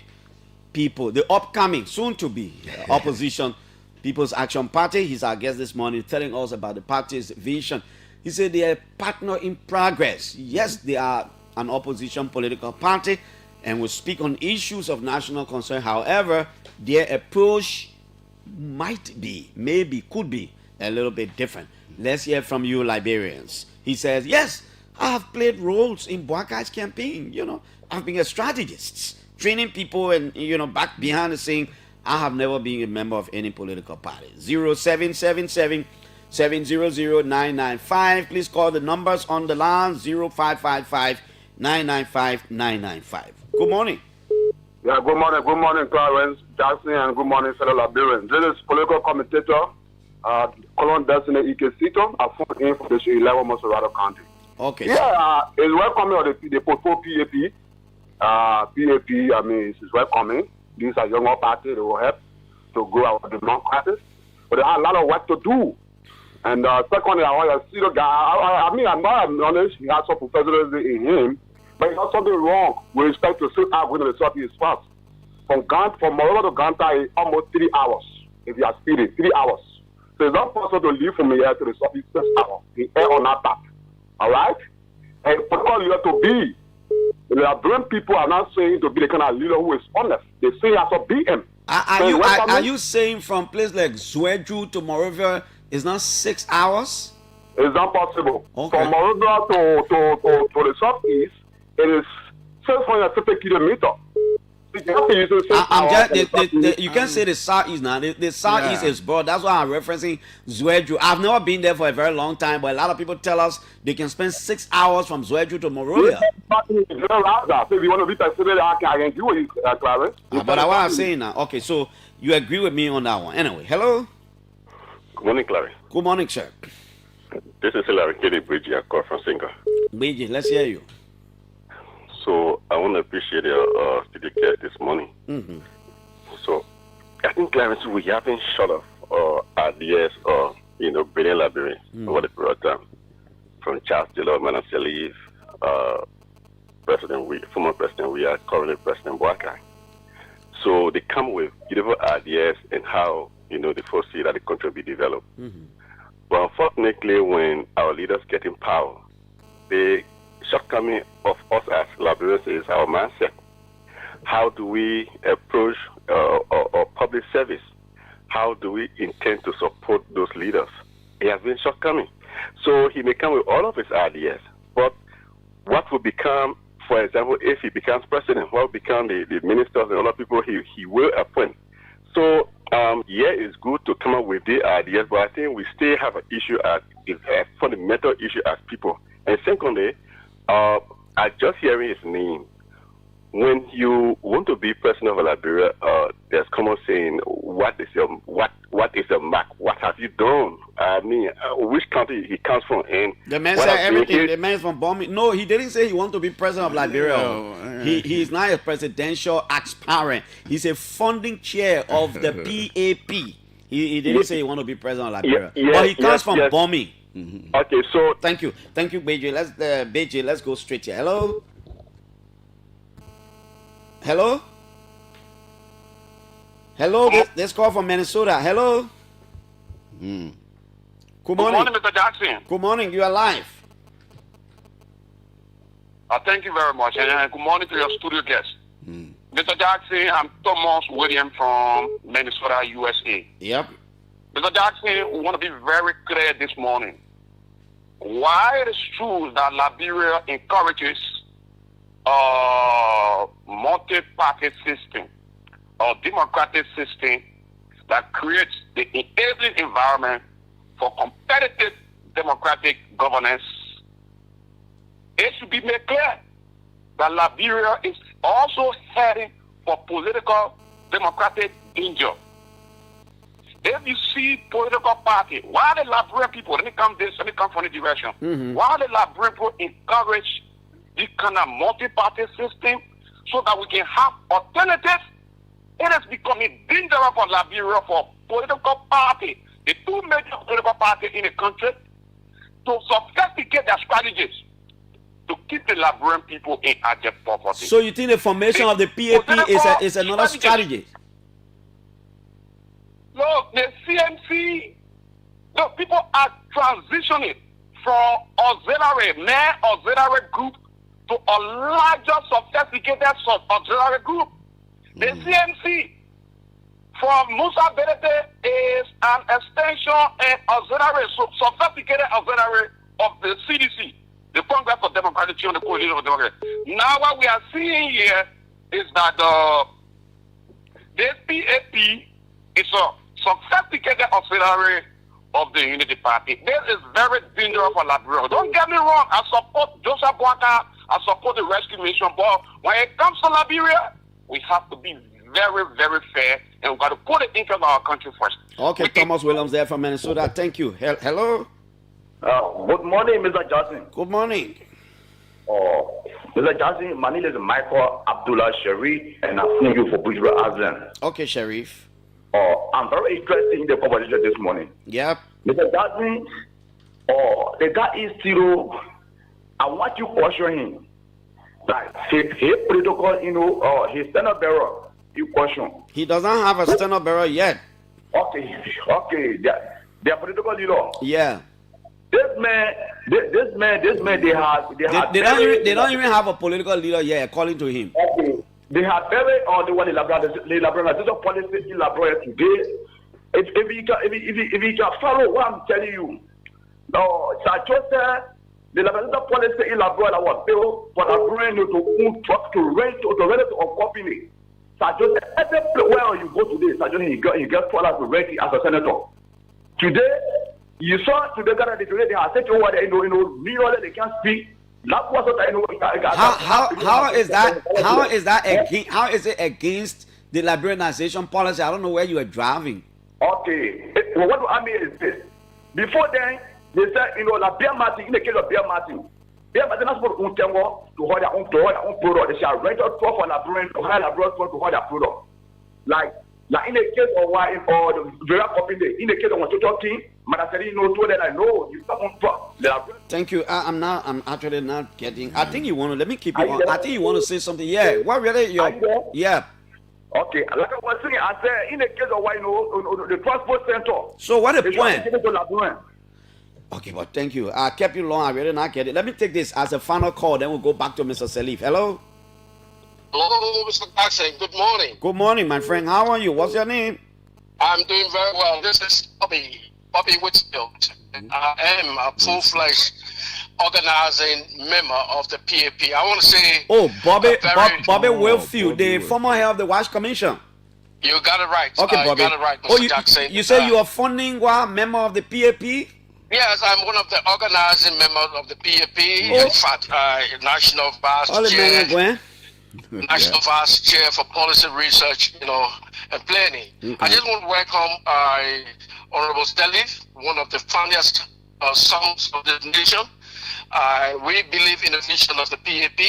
people, the upcoming, soon-to-be opposition People's Action Party. He's our guest this morning, telling us about the party's vision. He said they are a partner in progress. Yes, they are an opposition political party and will speak on issues of national concern. However, their approach might be, maybe, could be a little bit different. Let's hear from you, Liberians. He says, yes, I have played roles in Boakai's campaign. I've been a strategist, training people and, back behind the scene. I have never been a member of any political party. 0777 700-995. Please call the numbers on the line. 0555-995-995. Good morning. Yeah, good morning, Clarence. Jackson, and good morning, fellow Liberians. This is political commentator, Colon Destiny Ikesito. I phoned in for the show 11 Monserrato County. Okay. Yeah, it's welcoming of the Popo PAP. PAP, I mean, it's welcoming. These are younger parties that will help to grow our democracy. But they have a lot of work to do. And secondly, I want to see the guy. I mean, I'm not honest. He has some professionalism in him, but he has something wrong with respect to sit out winning the Southeast first. From Morocco to Ganta is almost 3 hours. If you are speeding, 3 hours. So it's not possible to leave from here to the Southeast 6 hours. The air on that path. All right? And what you have to be. The Liberian people are not saying to be the kind of leader who is honest. They say you have to be him. Are you saying from place like Zweju to Morovia is not 6 hours? It's not possible. Okay. From Morovia to the Southeast, it is 650 kilometers. You can't say the Southeast now. The Southeast is broad. That's why I'm referencing Zweju. I've never been there for a very long time, but a lot of people tell us they can spend 6 hours from Zweju to Morovia. So if you want to be considered, I can agree with you, Clarence. But what I'm saying now, okay, so you agree with me on that one. Anyway, hello? Good morning, Clarence. Good morning, sir. This is Hilary Kelly Bridge. I call from Singa. Bridget, let's hear you. So I want to appreciate your studio guest this morning. Mm-hmm. So I think, Clarence, we haven't short of ideas or brilliant Liberians over the period of time. From Charles Taylor, Manasseh Leaf, former President we are currently President Boakai. So they come with beautiful ideas and how they foresee that the country will be developed. Mm-hmm. But unfortunately, when our leaders get in power, the shortcoming of us as Liberians is our mindset. How do we approach our public service? How do we intend to support those leaders? It has been shortcoming. So he may come with all of his ideas, but what will become, for example, if he becomes president, what will become the ministers and other people he will appoint? So, it's good to come up with the ideas, but I think we still have an issue, a fundamental issue as people. And secondly, I just hearing his name. When you want to be president of Liberia, there's common saying, what is your mark? What have you done? I mean, which country he comes from? And the man said everything. The man is from Bombay. No, he didn't say he wants to be president of Liberia. He's not a presidential aspirant. He's a founding chair of the PAP. He didn't say he wants to be president of Liberia. But he comes from Bombay. Mm-hmm. Okay, so thank you, Beji. Let's go straight here. Hello. This call from Minnesota. Hello. Good morning, Mr. Jackson. Good morning. You are live. Thank you very much, and good morning to your studio guest, Mr. Jackson. I'm Thomas William from Minnesota, USA. Yep. Mr. Jackson, we want to be very clear this morning. Why it is true that Liberia encourages multi-party system or democratic system that creates the enabling environment for competitive democratic governance, it should be made clear that Liberia is also heading for political democratic danger. If you see political party, why the Liberian people, let me come from the direction, why the Liberian people encourage this kind of multi-party system so that we can have alternatives? It is becoming dangerous for Liberia for political party, the two major political parties in the country, to sophisticate their strategies to keep the Liberian people in abject poverty. So you think the formation of the PAP is another strategy? No, the CMC, no, people are transitioning from auxiliary group to a larger, sophisticated auxiliary group. The CMC from Musa Benete is an extension and auxiliary, sophisticated auxiliary of the CDC, the Congress for Democratic Change, the Coalition for Democracy. Now what we are seeing here is that this PAP is a sophisticated auxiliary of the Unity Party. This is very dangerous for Liberia. Don't get me wrong, I support Joseph Boakai, I support the rescue mission, but when it comes to Liberia, we have to be very, very fair, and we've got to put the interest of our country first. Okay, Thomas Williams there from Minnesota. Thank you. Hello. Good morning, Mr. Johnson. Good morning. Mr. Johnson, my name is Michael Abdullah Sharif, and I'm seeing you for Bridgeville Island. Okay, Sharif. I'm very interested in the conversation this morning. Yep. Mr. Johnson, the guy is still, I want you to question him. Like, his protocol, his standard bearer, you question. He doesn't have a standard bearer yet. Okay, their political leader. Yeah. This man, they don't even have a political leader yet, according to him. Okay. They have very the one elaboration policy elaborate today. If you can follow what I'm telling you, no, Sajota, the elaboration policy elaborate our bill for agreeing to rent to a company. Sajota, everywhere you go today, Sajota, you get $12 to rent it as a senator. Today, you saw today they have taken over there, they can't speak. How is it against the liberalization policy? I don't know where you are driving. Okay. Well, what I mean is this. Before then, they said, like Beer Martin, in the case of Beer Martin has put to hold their own product. They shall rent out for Labrador to hire Labrador to hold their product. Like in the case of why or the very company, in the case of what you're talking, told that I know you don't talk. Thank you. I'm actually not getting. I think you want to let me keep you on. I think you want to say something. Yeah. What really? Yeah. Okay. Like I was saying, I said in the case of why the transport center. So what the point? Okay, but thank you. I kept you long. I really not get it. Let me take this as a final call. Then we'll go back to Mr. Salif. Hello. Hello, Mr. Jackson. Good morning. Good morning, my friend. How are you? What's your name? I'm doing very well. This is Bobby Whitfield. I am a full-fledged organizing member of the PAP. I want to say... Oh, Bobby Whitfield, the former head of the Wash Commission. You got it right. Okay, Bobby. You got it right, Mr. Jackson. You say you are funding member of the PAP? Yes, I'm one of the organizing members of the PAP. In fact, National Vice Chair. National Vice Chair for Policy Research, and Planning. Okay. I just want to welcome Honorable Stalif, one of the funniest sons of this nation. We believe in the vision of the PAP.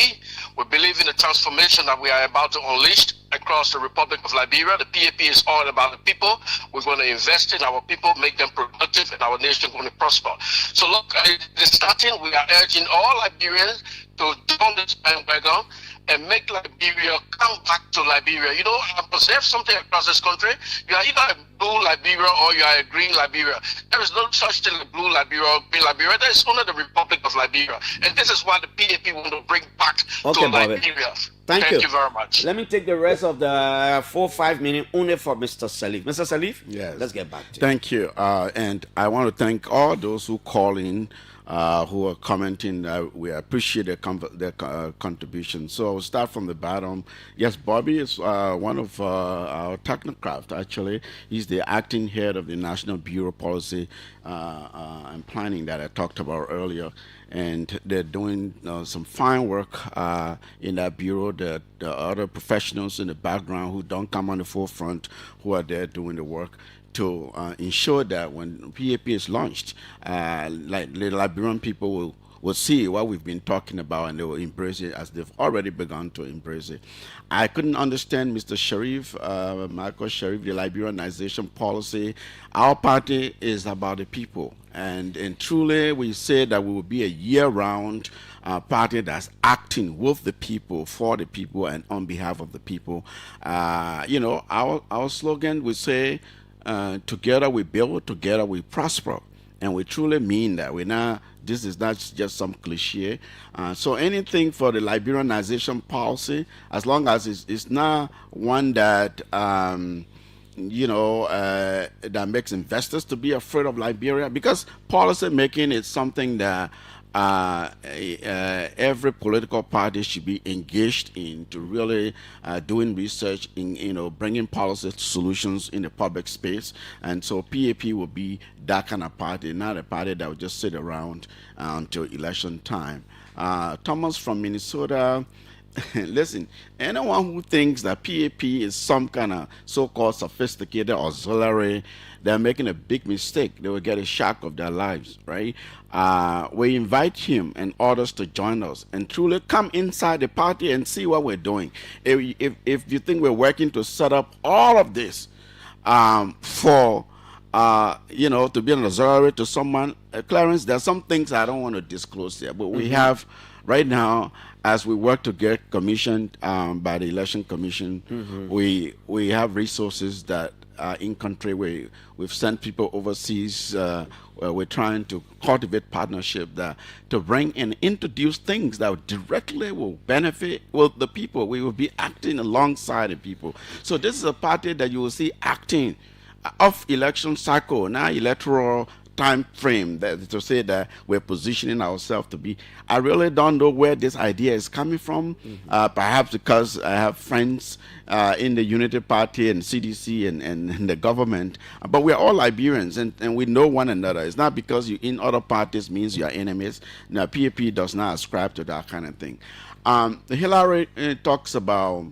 We believe in the transformation that we are about to unleash across the Republic of Liberia. The PAP is all about the people. We're going to invest in our people, make them productive, and our nation going to prosper. So look, starting, we are urging all Liberians to join this bandwagon and make Liberia come back to Liberia. Observe something across this country. You are either a blue Liberia or you are a green Liberia. There is no such thing as blue Liberia or green Liberia. There is only the Republic of Liberia. And this is why the PAP want to bring back to Liberia. Thank you very much. Let me take the rest of the 4-5 minutes only for Mr. Salif. Mr. Salif? Yes. Let's get back to Thank you. And I want to thank all those who call in, who are commenting. We appreciate their contribution. So I'll start from the bottom. Yes, Bobby is one of our technocrats, actually. He's the acting head of the National Bureau Policy and Planning that I talked about earlier. And they're doing some fine work in that bureau. The other professionals in the background who don't come on the forefront, who are there doing the work to ensure that when PAP is launched, like the Liberian people will see what we've been talking about and they will embrace it as they've already begun to embrace it. I couldn't understand Mr. Sharif, Michael Sharif, the Liberianization policy. Our party is about the people. And truly, we say that we will be a year-round party that's acting with the people, for the people, and on behalf of the people. Our slogan, we say, together we build, together we prosper. And we truly mean that. This is not just some cliche. So anything for the Liberianization policy, as long as it's not one that that makes investors to be afraid of Liberia, because policy making is something that every political party should be engaged in, to really doing research in bringing policy solutions in the public space. And so PAP will be that kind of party, not a party that will just sit around until election time. Thomas from Minnesota, Listen, anyone who thinks that PAP is some kind of so-called sophisticated auxiliary, they're making a big mistake. They will get a shock of their lives, right? We invite him and others to join us and truly come inside the party and see what we're doing. If you think we're working to set up all of this for to be an auxiliary to someone, Clarence, there are some things I don't want to disclose here, but we have right now, as we work to get commissioned by the Election Commission, we have resources that are in country. We've sent people overseas. We're trying to cultivate partnership that to bring and introduce things that directly will benefit the people. We will be acting alongside the people. So this is a party that you will see acting off election cycle, now electoral time frame, that to say that we're positioning ourselves to be. I really don't know where this idea is coming from. Perhaps because I have friends in the Unity Party and CDC and the government, but we're all Liberians and we know one another. It's not because you're in other parties means you are enemies. Now, PAP does not ascribe to that kind of thing. Hillary talks about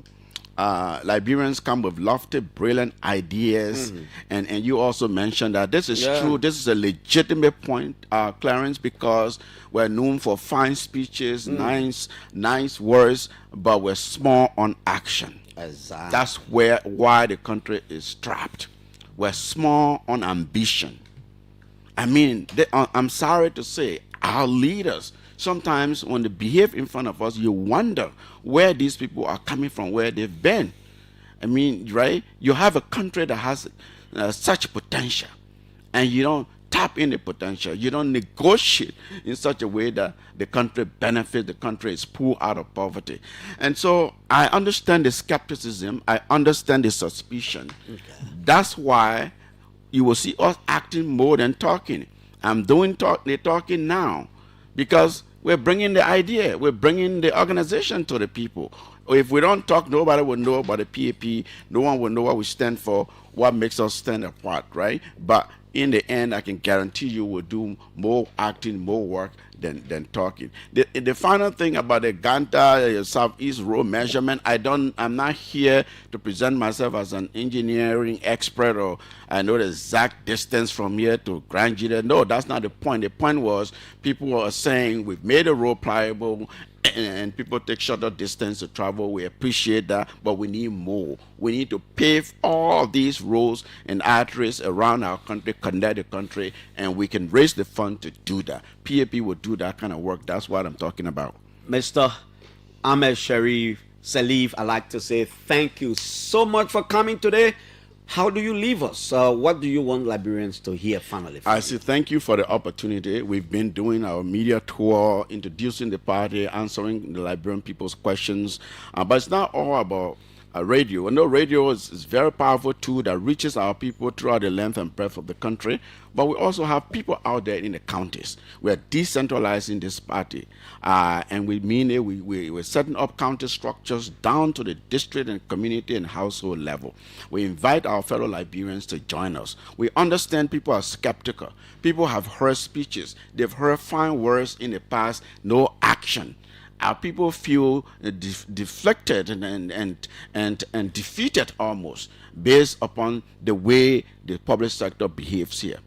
Liberians come with lofty, brilliant ideas, and you also mentioned that this is true. This is a legitimate point, Clarence, because we're known for fine speeches, nice words, but we're small on action. Exactly. That's why the country is trapped. We're small on ambition. I mean, I'm sorry to say, our leaders, sometimes when they behave in front of us, you wonder where these people are coming from, where they've been. I mean, right? You have a country that has such potential, and you don't tap in the potential. You don't negotiate in such a way that the country benefits, the country is pulled out of poverty. And so I understand the skepticism. I understand the suspicion. That's why you will see us acting more than talking. I'm doing the talking now, because we're bringing the idea, we're bringing the organization to the people. If we don't talk, nobody will know about the PAP, no one will know what we stand for, what makes us stand apart, right? But in the end, I can guarantee you we'll do more acting, more work than talking. The final thing about the Ganta Southeast Road measurement, I'm not here to present myself as an engineering expert, or I know the exact distance from here to Grand Gita. No, that's not the point. The point was people are saying we've made the road pliable, and people take shorter distance to travel. We appreciate that, but we need more. We need to pave all these roads and arteries around our country, connect the country, and we can raise the fund to do that. PAP will do that kind of work. That's what I'm talking about. Mr. Ahmed Sharif Salif, I'd like to say thank you so much for coming today. How do you leave us? What do you want Liberians to hear finally? I say thank you for the opportunity. We've been doing our media tour, introducing the party, answering the Liberian people's questions. But it's not all about radio. I know radio is a very powerful tool that reaches our people throughout the length and breadth of the country. But we also have people out there in the counties. We're decentralizing this party. And we mean it. We're setting up county structures down to the district and community and household level. We invite our fellow Liberians to join us. We understand people are skeptical. People have heard speeches. They've heard fine words in the past, no action. Our people feel deflected and defeated almost based upon the way the public sector behaves here.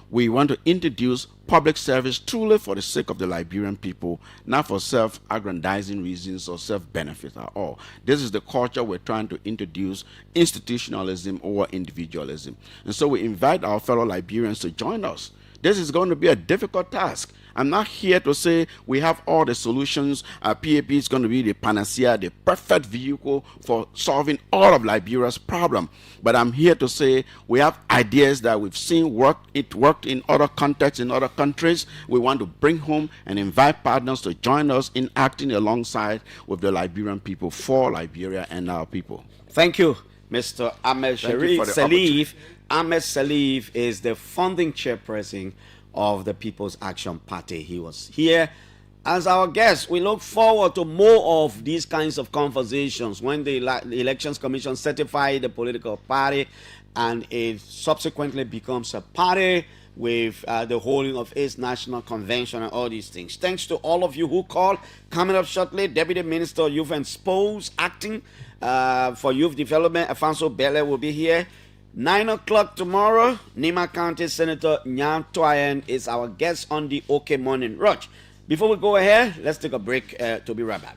We want to introduce public service truly for the sake of the Liberian people, not for self-aggrandizing reasons or self-benefit at all. This is the culture we're trying to introduce, institutionalism over individualism. And so we invite our fellow Liberians to join us. This is going to be a difficult task. I'm not here to say we have all the solutions. PAP is going to be the panacea, the perfect vehicle for solving all of Liberia's problem. But I'm here to say we have ideas that we've seen work. It worked in other contexts, in other countries. We want to bring home and invite partners to join us in acting alongside with the Liberian people for Liberia and our people. Thank you, Mr. Ahmed Sharif Salif. Ahmed Salif is the founding chairperson of the People's Action Party. He was here as our guest. We look forward to more of these kinds of conversations when the Elections Commission certify the political party and it subsequently becomes a party with the holding of its national convention and all these things. Thanks to all of you who called. Coming up shortly, Deputy Minister of Youth and Sports, acting for youth development, Alfonso Bele, will be here. 9 o'clock tomorrow, Nima County Senator Nyan Twayen is our guest on the OK Morning Rush. Before we go ahead, let's take a break to be right back.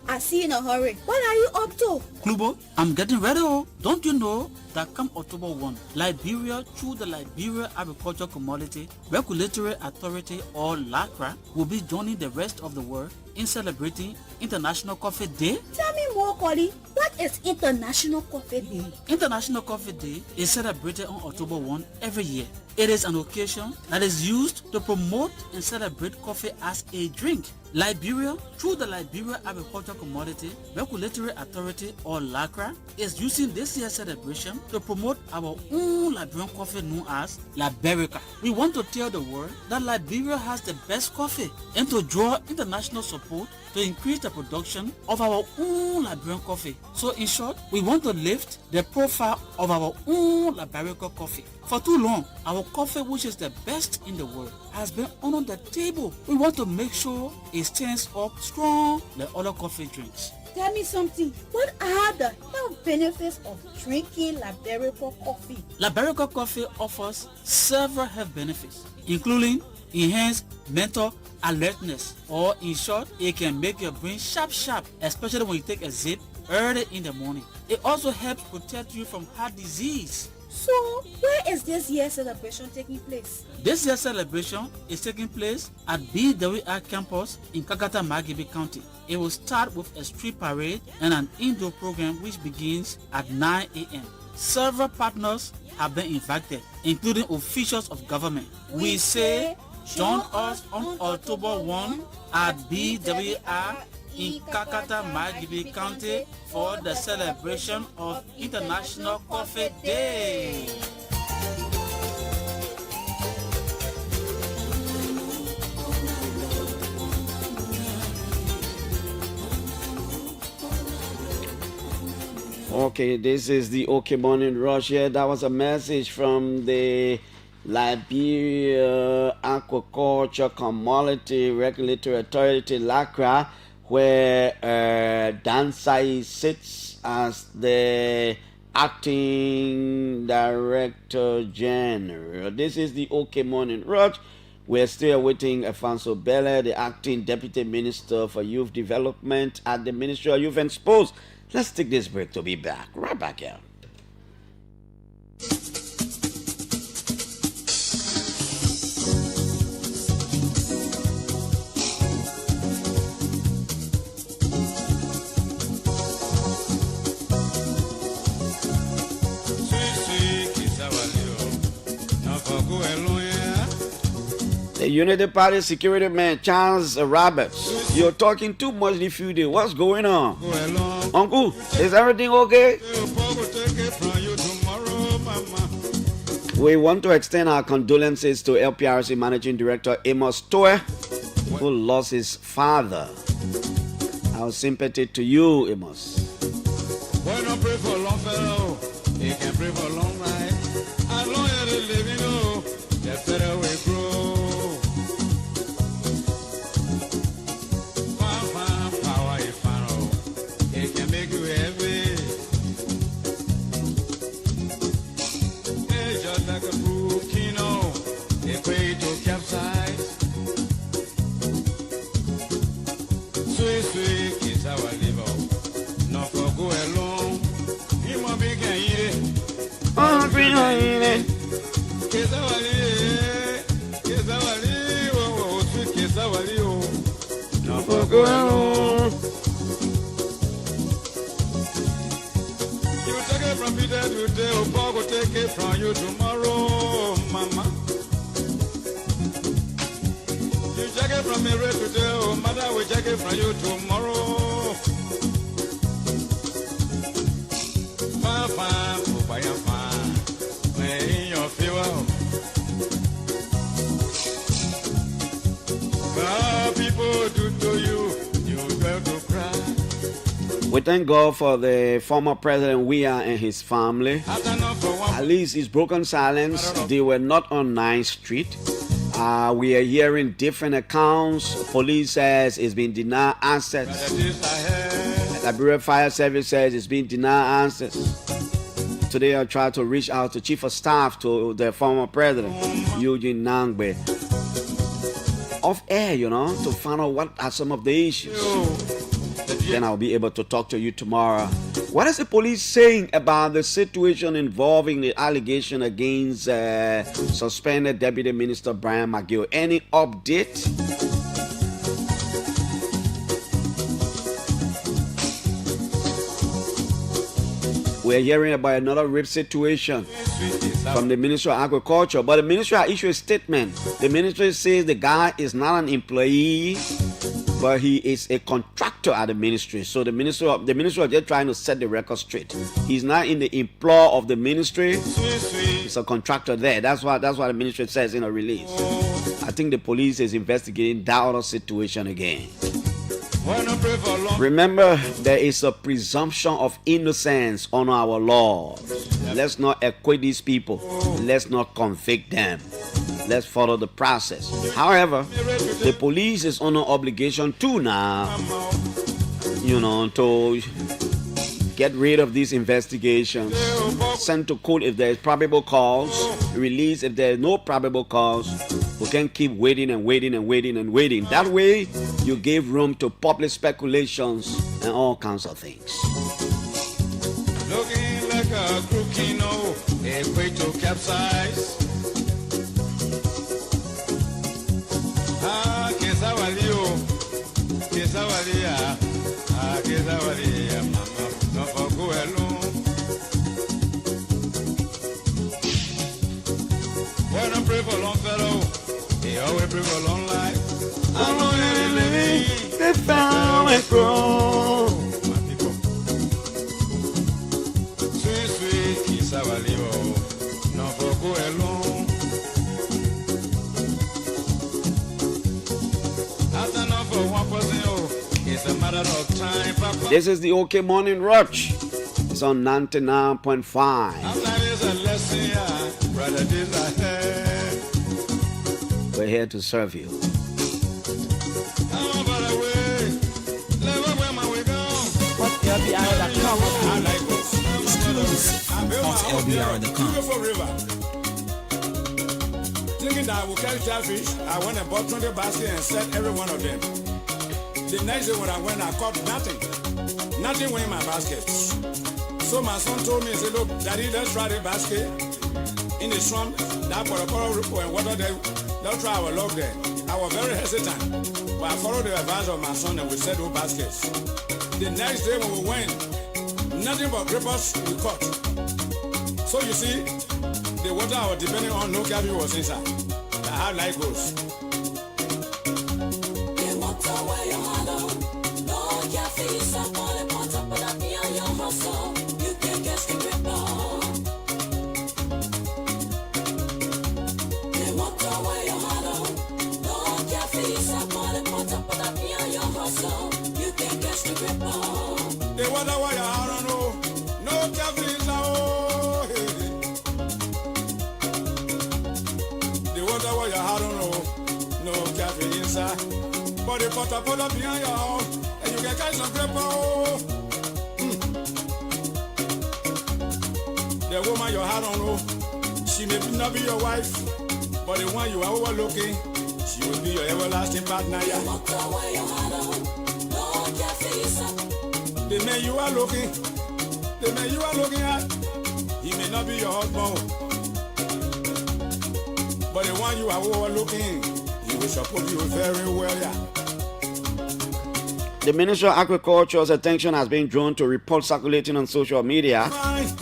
I see you in a hurry. What are you up to? Klubo, I'm getting ready. Don't you know that come October 1, Liberia, through the Liberia Agricultural Commodity Regulatory Authority, or LACRA, will be joining the rest of the world in celebrating International Coffee Day? Tell me more, Koli. What is International Coffee Day? International Coffee Day is celebrated on October 1 every year. It is an occasion that is used to promote and celebrate coffee as a drink. Liberia, through the Liberia Agricultural Commodity Regulatory Authority, or LACRA, is using this year's celebration to promote our own Liberian coffee known as Liberica. We want to tell the world that Liberia has the best coffee and to draw international support to increase the production of our own Liberian coffee. So in short, we want to lift the profile of our own Liberica coffee. For too long, our coffee, which is the best in the world, has been on the table. We want to make sure it stands up strong like other coffee drinks. Tell me something. What are the health benefits of drinking Liberica coffee? Liberica coffee offers several health benefits, including enhanced mental alertness, or in short, it can make your brain sharp, especially when you take a sip early in the morning. It also helps protect you from heart disease. So, where is this year's celebration taking place? This year's celebration is taking place at BWI campus in Kakata, Magibi County. It will start with a street parade and an indoor program which begins at 9 a.m. Several partners have been invited, including officials of government. We say, join us on October 1 at BWI in Kakata, Magibi County for the celebration of International Coffee Day. Okay, this is the OK Morning Rush here. That was a message from the Liberia Aquaculture Commodity Regulatory Authority, LACRA, where Dan Sai sits as the acting director general. This is the OK Morning Rush. We're still awaiting Alfonso Bele, the acting deputy minister for youth development at the Ministry of Youth and Sports. Let's take this break to be back. Right back here. The Unity Party security man, Charles Roberts. You're talking too much this few days. What's going on? Uncle, is everything okay? We want to extend our condolences to LPRC Managing Director Amos Toer, who lost his father. Our sympathy to you, Amos. Why not pray for a long fellow? He can pray for a long life. As long as they live, you know, the better we grow. Power is final. It can make you heavy. It's just like a volcano. It's way to capsize. Sweet is our liver. Not for go alone. You must be getting it. Oh, green honey. Not for go alone. You take it from Peter today, or Paul will take it from you tomorrow, Mama. You take it from me today, or Mother will take it from you tomorrow. People We thank God for the former president Weah and his family. At least it's broken silence. They were not on 9th Street. We are hearing different accounts. Police says it's been denied access. Liberia Fire Service says it's been denied access. Today I tried to reach out to Chief of Staff to the former president, Eugene Nangbe, off air, to find out what are some of the issues. Then I'll be able to talk to you tomorrow. What is the police saying about the situation involving the allegation against suspended Deputy Minister Brian McGill? Any update? We're hearing about another rape situation from the Ministry of Agriculture, but the ministry has issued a statement. The ministry says the guy is not an employee, but he is a contractor at the ministry. So the ministry are just trying to set the record straight. He's not in the employ of the ministry. He's a contractor there. That's what the ministry says in a release. I think the police is investigating that other situation again. Remember, there is a presumption of innocence on our laws. Let's not acquit these people. Let's not convict them. Let's follow the process. However, the police is under obligation too now, to get rid of these investigations. Send to court if there is probable cause. Release if there is no probable cause. We can't keep waiting and waiting and waiting and waiting. That way, you give room to public speculations and all kinds of things. Looking like a crukino, a way to capsize. Kesavalio, Kesavalia, Kesavalia, Mama, no for go alone. When I pray for long fellow, they always pray for long life. I'm only living, they found and grow. My people, sweet, sweet, Kesavalio, no for go alone. This is the OK Morning Rush. It's on 99.5. We're here to serve you. Thinking that I will catch that fish, I went and bought 20 baskets and set every one of them. The next day when I went, I caught nothing. Nothing went in my basket. So my son told me, he said, look, Daddy, let's try the basket in the swamp. That for and water there, they'll try our log there. I was very hesitant, but I followed the advice of my son and we set those baskets. The next day when we went, nothing but grippers we caught. So you see, the water I was depending on, no cabin was inside. That's how life goes. The water why I don't know, no cafe oh. The water why I don't know, no cafe inside. But the pot up behind your house, and you can catch some grappa oh. The woman you had on know, she may not be your wife, but the one you are overlooking, she will be your everlasting partner. Yeah. The man you are looking at, he may not be your husband, but the one you are overlooking, he will support you very well. Yeah. The Ministry of Agriculture's attention has been drawn to reports circulating on social media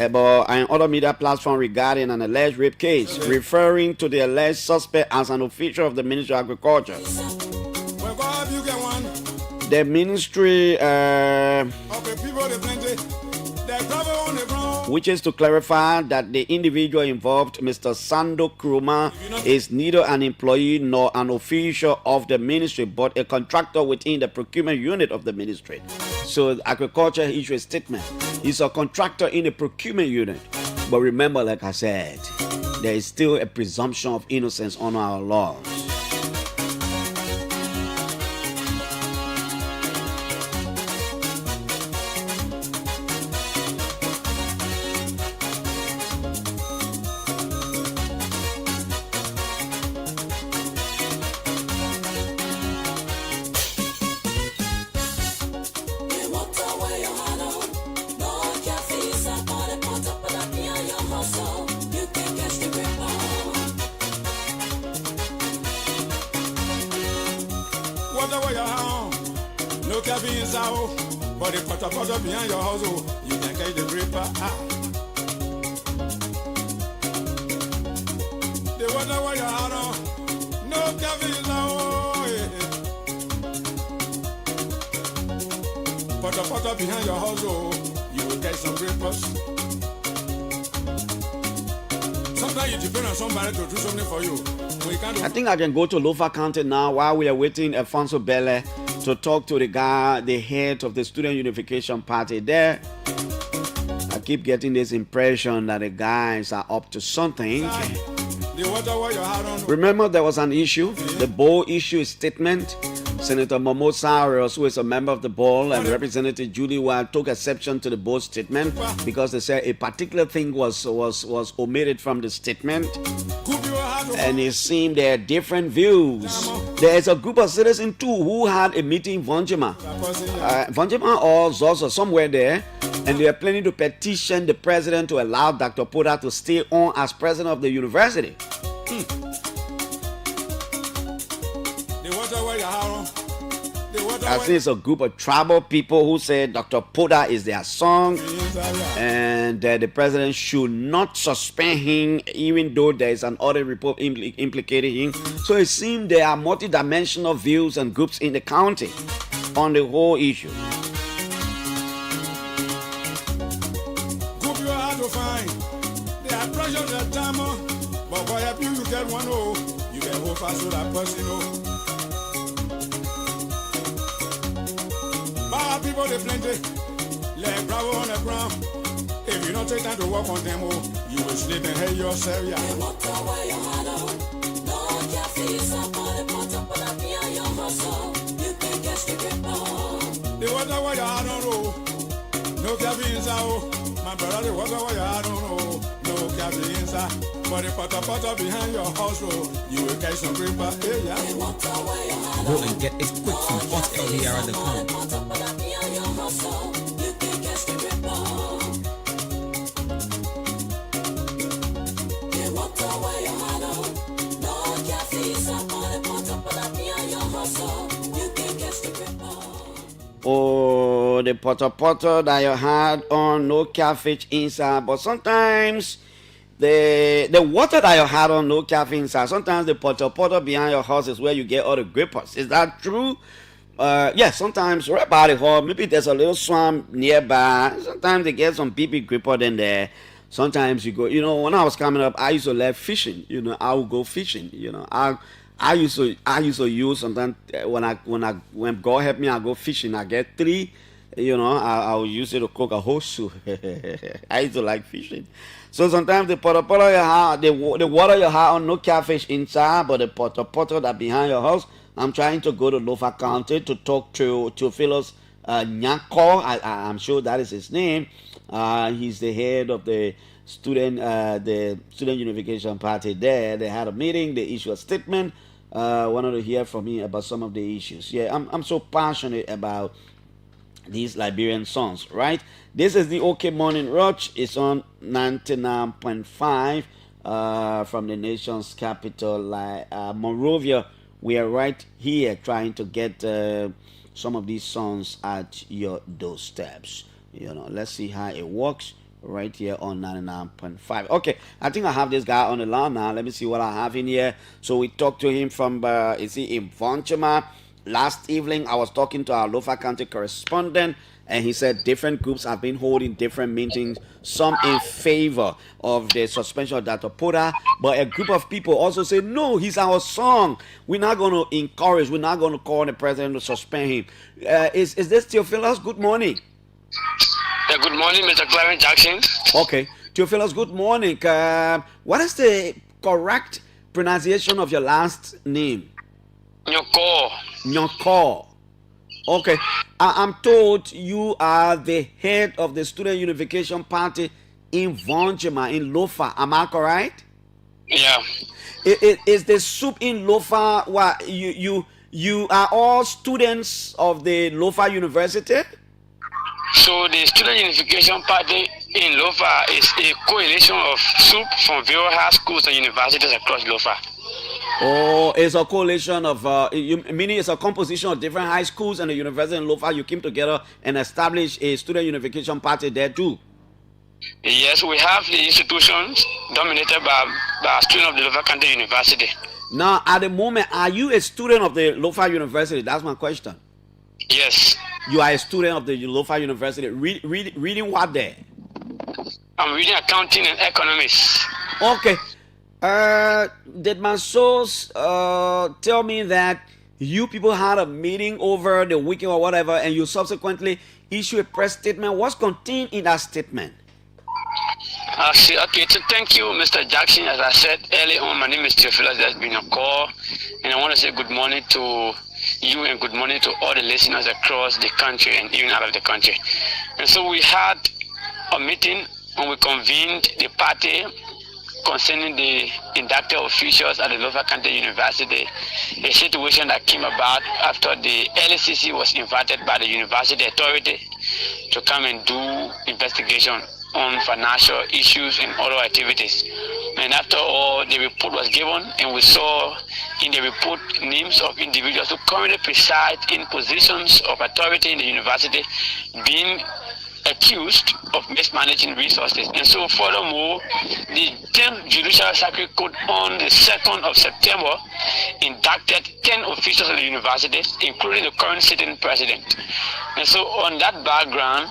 about an other media platform regarding an alleged rape case, referring to the alleged suspect as an official of the Ministry of Agriculture. Well, go ahead, you get one. The ministry, which is to clarify that the individual involved, Mr. Sando Kruma, is neither an employee nor an official of the ministry, but a contractor within the procurement unit of the ministry. So agriculture issued a statement. He's a contractor in a procurement unit. But remember, like I said, there is still a presumption of innocence on our laws. Whatever you're home, no cabins out, but the pot behind your house, you can catch the gripper. The whatever you're home, no cabins out. Pot behind your house, you will catch some grippers. Sometimes you depend on somebody to do something for you. I think I can go to Lofa County now while we are waiting Alfonso Bele to talk to the guy, the head of the Student Unification Party there. I keep getting this impression that the guys are up to something. Remember, there was an issue. The Bowl issued a statement. Senator Momo Saros, who is a member of the Bowl, and Representative Julie Ward took exception to the Bowl statement because they said a particular thing was omitted from the statement. And it seemed there are different views. There is a group of citizens too who had a meeting in Vonjima. Vonjima or Zozo, somewhere there. And they are planning to petition the president to allow Dr. Poda to stay on as president of the university. I think it's a group of tribal people who say Dr. Poda is their son and that the president should not suspend him even though there is an audit report implicating him. So it seems there are multidimensional views and groups in the county on the whole issue. Group you are hard to find. They are pressure that time, but boy, if you get one, you can go fast with that person. Bad people, they plenty. Like bravo on the ground. If you don't take time to work on them, you will sleep and hate yourself. Yeah. The water where you are, no cabins out. My brother, the water where you are, no cabins out. But the potter behind your house, you will catch some gripper. Hey, yeah. Go and get it quick from Hot LDR.com. Oh, the potter that you had on, no catfish inside. But sometimes the water that you had on, no catfish inside. Sometimes the potter behind your house is where you get all the grippers. Is that true? Yes, sometimes right by the hall, maybe there's a little swamp nearby. Sometimes they get some BB gripper in there. Sometimes you go, when I was coming up, I used to love fishing. I would go fishing. I used to use sometimes when God help me, I go fishing. I get 3. I will use it to cook a whole soup. I used to like fishing. So sometimes the potter you have, the water you have on, no catfish inside, but the potter that behind your house. I'm trying to go to Lofa County to talk to Phyllis Nyako. I'm sure that is his name. He's the head of the Student Unification Party there. They had a meeting. They issued a statement. Wanted to hear from me about some of the issues. Yeah, I'm so passionate about these Liberian songs, right? This is the OK Morning Rush. It's on 99.5 from the nation's capital, Monrovia. We are right here trying to get some of these songs at your doorsteps. Let's see how it works right here on 99.5. Okay, I think I have this guy on the line now. Let me see what I have in here. So we talked to him from, is he in Vonchema? Last evening, I was talking to our Lofa County correspondent, and he said different groups have been holding different meetings, some in favor of the suspension of Dr. Porter, but a group of people also say, no, he's our son. We're not going to encourage, we're not going to call the president to suspend him. Is this Theophilus? Good morning. Good morning, Mr. Clarence Jackson. Okay. Theophilus, good morning. What is the correct pronunciation of your last name? Nyoko. Nyoko. Okay. I'm told you are the head of the Student Unification Party in Vonjima, in Lofa. Am I correct? Yeah. Is the soup in Lofa, what, you are all students of the Lofa University? So the Student Unification Party in Lofa is a coalition of soup from various high schools and universities across Lofa. Oh, it's a coalition of, meaning it's a composition of different high schools and the university in Lofa. You came together and established a Student Unification Party there too. Yes, we have the institutions dominated by students of the Lofa County University. Now, at the moment, are you a student of the Lofa University? That's my question. Yes. You are a student of the Lofa University. Reading what there? I'm reading accounting and economics. Okay. Did my source tell me that you people had a meeting over the weekend or whatever, and you subsequently issue a press statement? What's contained in that statement? Okay, so thank you, Mr. Jackson. As I said earlier on, my name is Theophilus. There's been a call, and I want to say good morning to you and good morning to all the listeners across the country and even out of the country. And so we had a meeting and we convened the party concerning the inducted officials at the Lofa County University, a situation that came about after the LCC was invited by the university authority to come and do investigation on financial issues and other activities. And after all, the report was given, and we saw in the report names of individuals who currently preside in positions of authority in the university being accused of mismanaging resources. And so furthermore, the 10th Judicial Circuit Court on the 2nd of September inducted 10 officials of the university, including the current sitting president. And so on that background,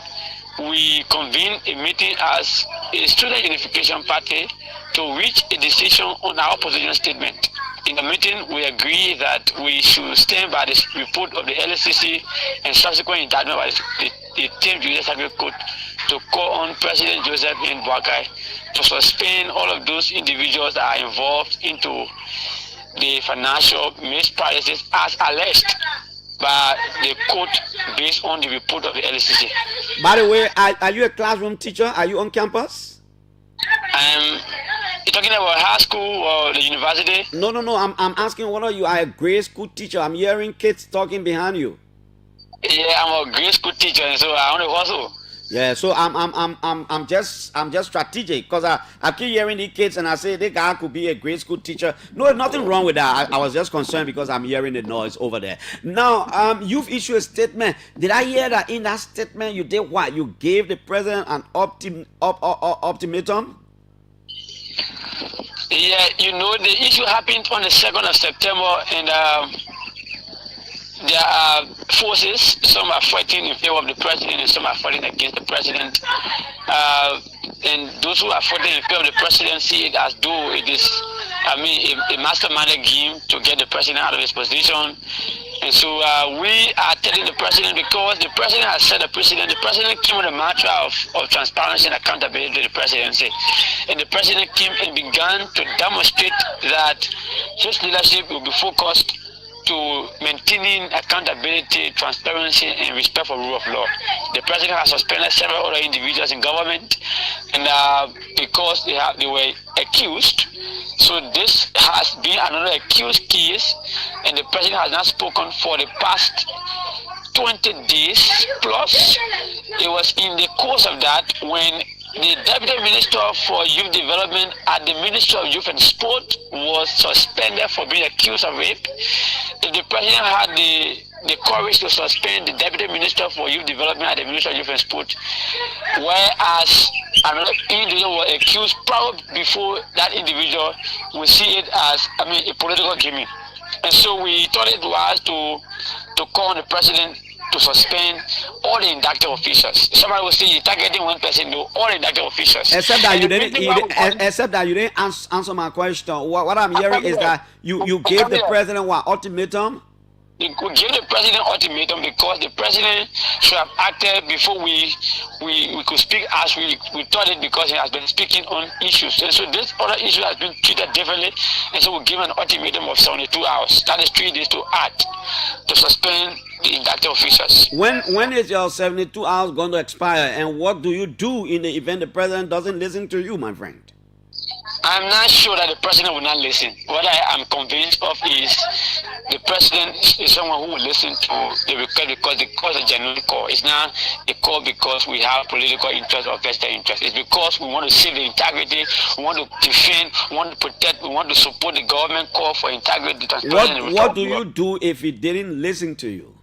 we convened a meeting as a Student Unification Party to reach a decision on our position statement. In the meeting, we agreed that we should stand by the report of the LSCC and subsequent indictment by the 10th Judicial Circuit Court to call on President Joseph N. Boakai to suspend all of those individuals that are involved into the financial mispractices as alleged by the court based on the report of the LSCC. By the way, are you a classroom teacher? Are you on campus? You're talking about high school or the university? No. I'm asking whether you are a grade school teacher. I'm hearing kids talking behind you. Yeah, I'm a grade school teacher, and so I want to also. Yeah, so I'm just strategic because I keep hearing the kids and I say the guy could be a grade school teacher. No, nothing wrong with that. I was just concerned because I'm hearing the noise over there. Now, you've issued a statement. Did I hear that in that statement you did what? You gave the president an ultimatum? Yeah, you know, the issue happened on the 2nd of September, and there are forces, some are fighting in favor of the president and some are fighting against the president. And those who are fighting in favor of the president see it as though it is, a masterminded game to get the president out of his position. And so we are telling the president, because the president has set a precedent. The president came with a mantra of transparency and accountability to the presidency. And the president came and began to demonstrate that his leadership will be focused to maintaining accountability, transparency, and respect for rule of law. The president has suspended several other individuals in government, and because they were accused, so this has been another accused case, and the president has not spoken for the past 20 days plus. It was in the course of that when the Deputy Minister for Youth Development at the Ministry of Youth and Sport was suspended for being accused of rape. The president had the courage to suspend the Deputy Minister for Youth Development at the Ministry of Youth and Sport, whereas another individual was accused probably before that individual, we see it as a political gaming. And so we thought it was to call on the president to suspend all the inducted officials. Somebody will say you're targeting one person, no, all the inducted officials. Except that except that you didn't answer my question. What I'm hearing is that you gave the president what ultimatum? We gave the president ultimatum because the president should have acted before we could speak as we thought it, because he has been speaking on issues. And so this other issue has been treated differently, and so we give an ultimatum of 72 hours. That is 3 days to act to suspend the inducted officials. When is your 72 hours going to expire, and what do you do in the event the president doesn't listen to you, my friend? I'm not sure that the president will not listen. What I am convinced of is the president is someone who will listen to the request because the cause is a genuine call. It's not a call because we have political interest or vested interest. It's because we want to save the integrity, we want to defend, we want to protect, we want to support the government call for integrity, transparency. What do you do if he didn't listen to you?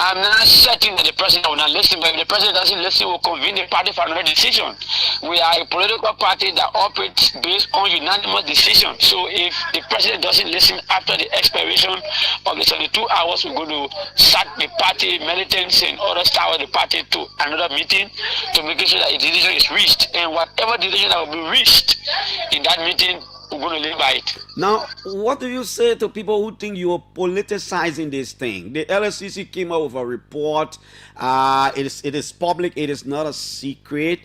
I'm not certain that the president will not listen, but if the president doesn't listen, we'll convene the party for another decision. We are a political party that operates based on unanimous decision. So if the president doesn't listen after the expiration of the 72 hours, we're going to sack the party militants and other staff of the party to another meeting to make sure that a decision is reached. And whatever decision that will be reached in that meeting, we're going to live by it. Now, what do you say to people who think you are politicizing this thing? The LSCC came out with a report. It is public. It is not a secret.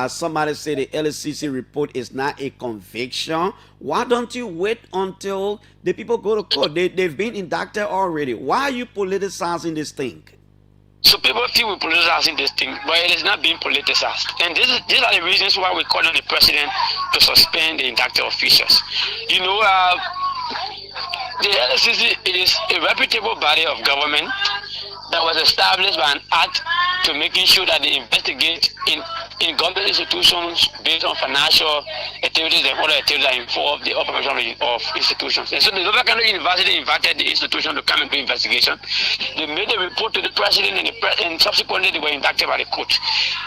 Somebody say the LSCC report is not a conviction. Why don't you wait until the people go to court? They've been indicted already. Why are you politicizing this thing? So people feel we're politicizing this thing, but it is not being politicized. And these are the reasons why we call on the president to suspend the indicted officials. You know, the LSCC is a reputable body of government that was established by an act to making sure that they investigate in government institutions based on financial activities and other activities that involve the operation of institutions. And so the Lower Canada University invited the institution to come and do investigation. They made a report to the president, and subsequently they were inducted by the court.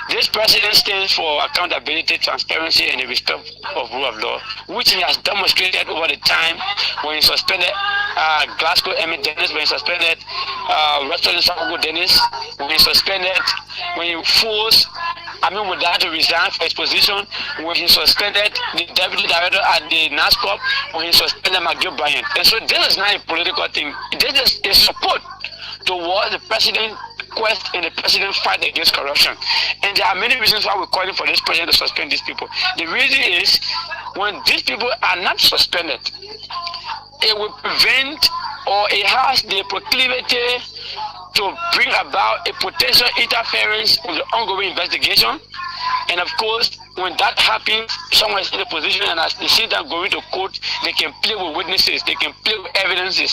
This president stands for accountability, transparency, and the respect of rule of law, which he has demonstrated over the time when he suspended Glasgow Emmett Dennis, when he suspended Restaurant Samuel Dennis, when he suspended, when he forced Without to resign for his position, when he suspended the deputy director at the NASCOP, when he suspended McGill Bryant. And so this is not a political thing. This is a support towards the president quest and the president fight against corruption. And there are many reasons why we're calling for this president to suspend these people. The reason is when these people are not suspended, it will prevent, or it has the proclivity to bring about a potential interference with the ongoing investigation. And of course, when that happens, someone is in a position, and as they see them going to court, they can play with witnesses, they can play with evidences.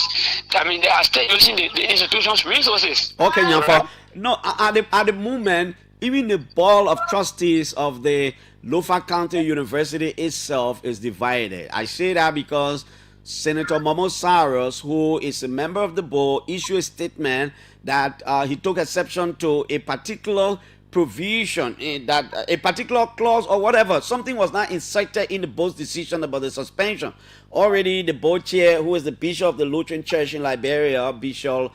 They are still using the institution's resources. Okay, Nyanfa. No, at the moment, even the board of trustees of the Lofa County University itself is divided. I say that because Senator Momo Saros, who is a member of the board, issued a statement that he took exception to a particular provision, that a particular clause or whatever, something was not inserted in the board's decision about the suspension. Already the board chair, who is the bishop of the Lutheran Church in Liberia, Bishop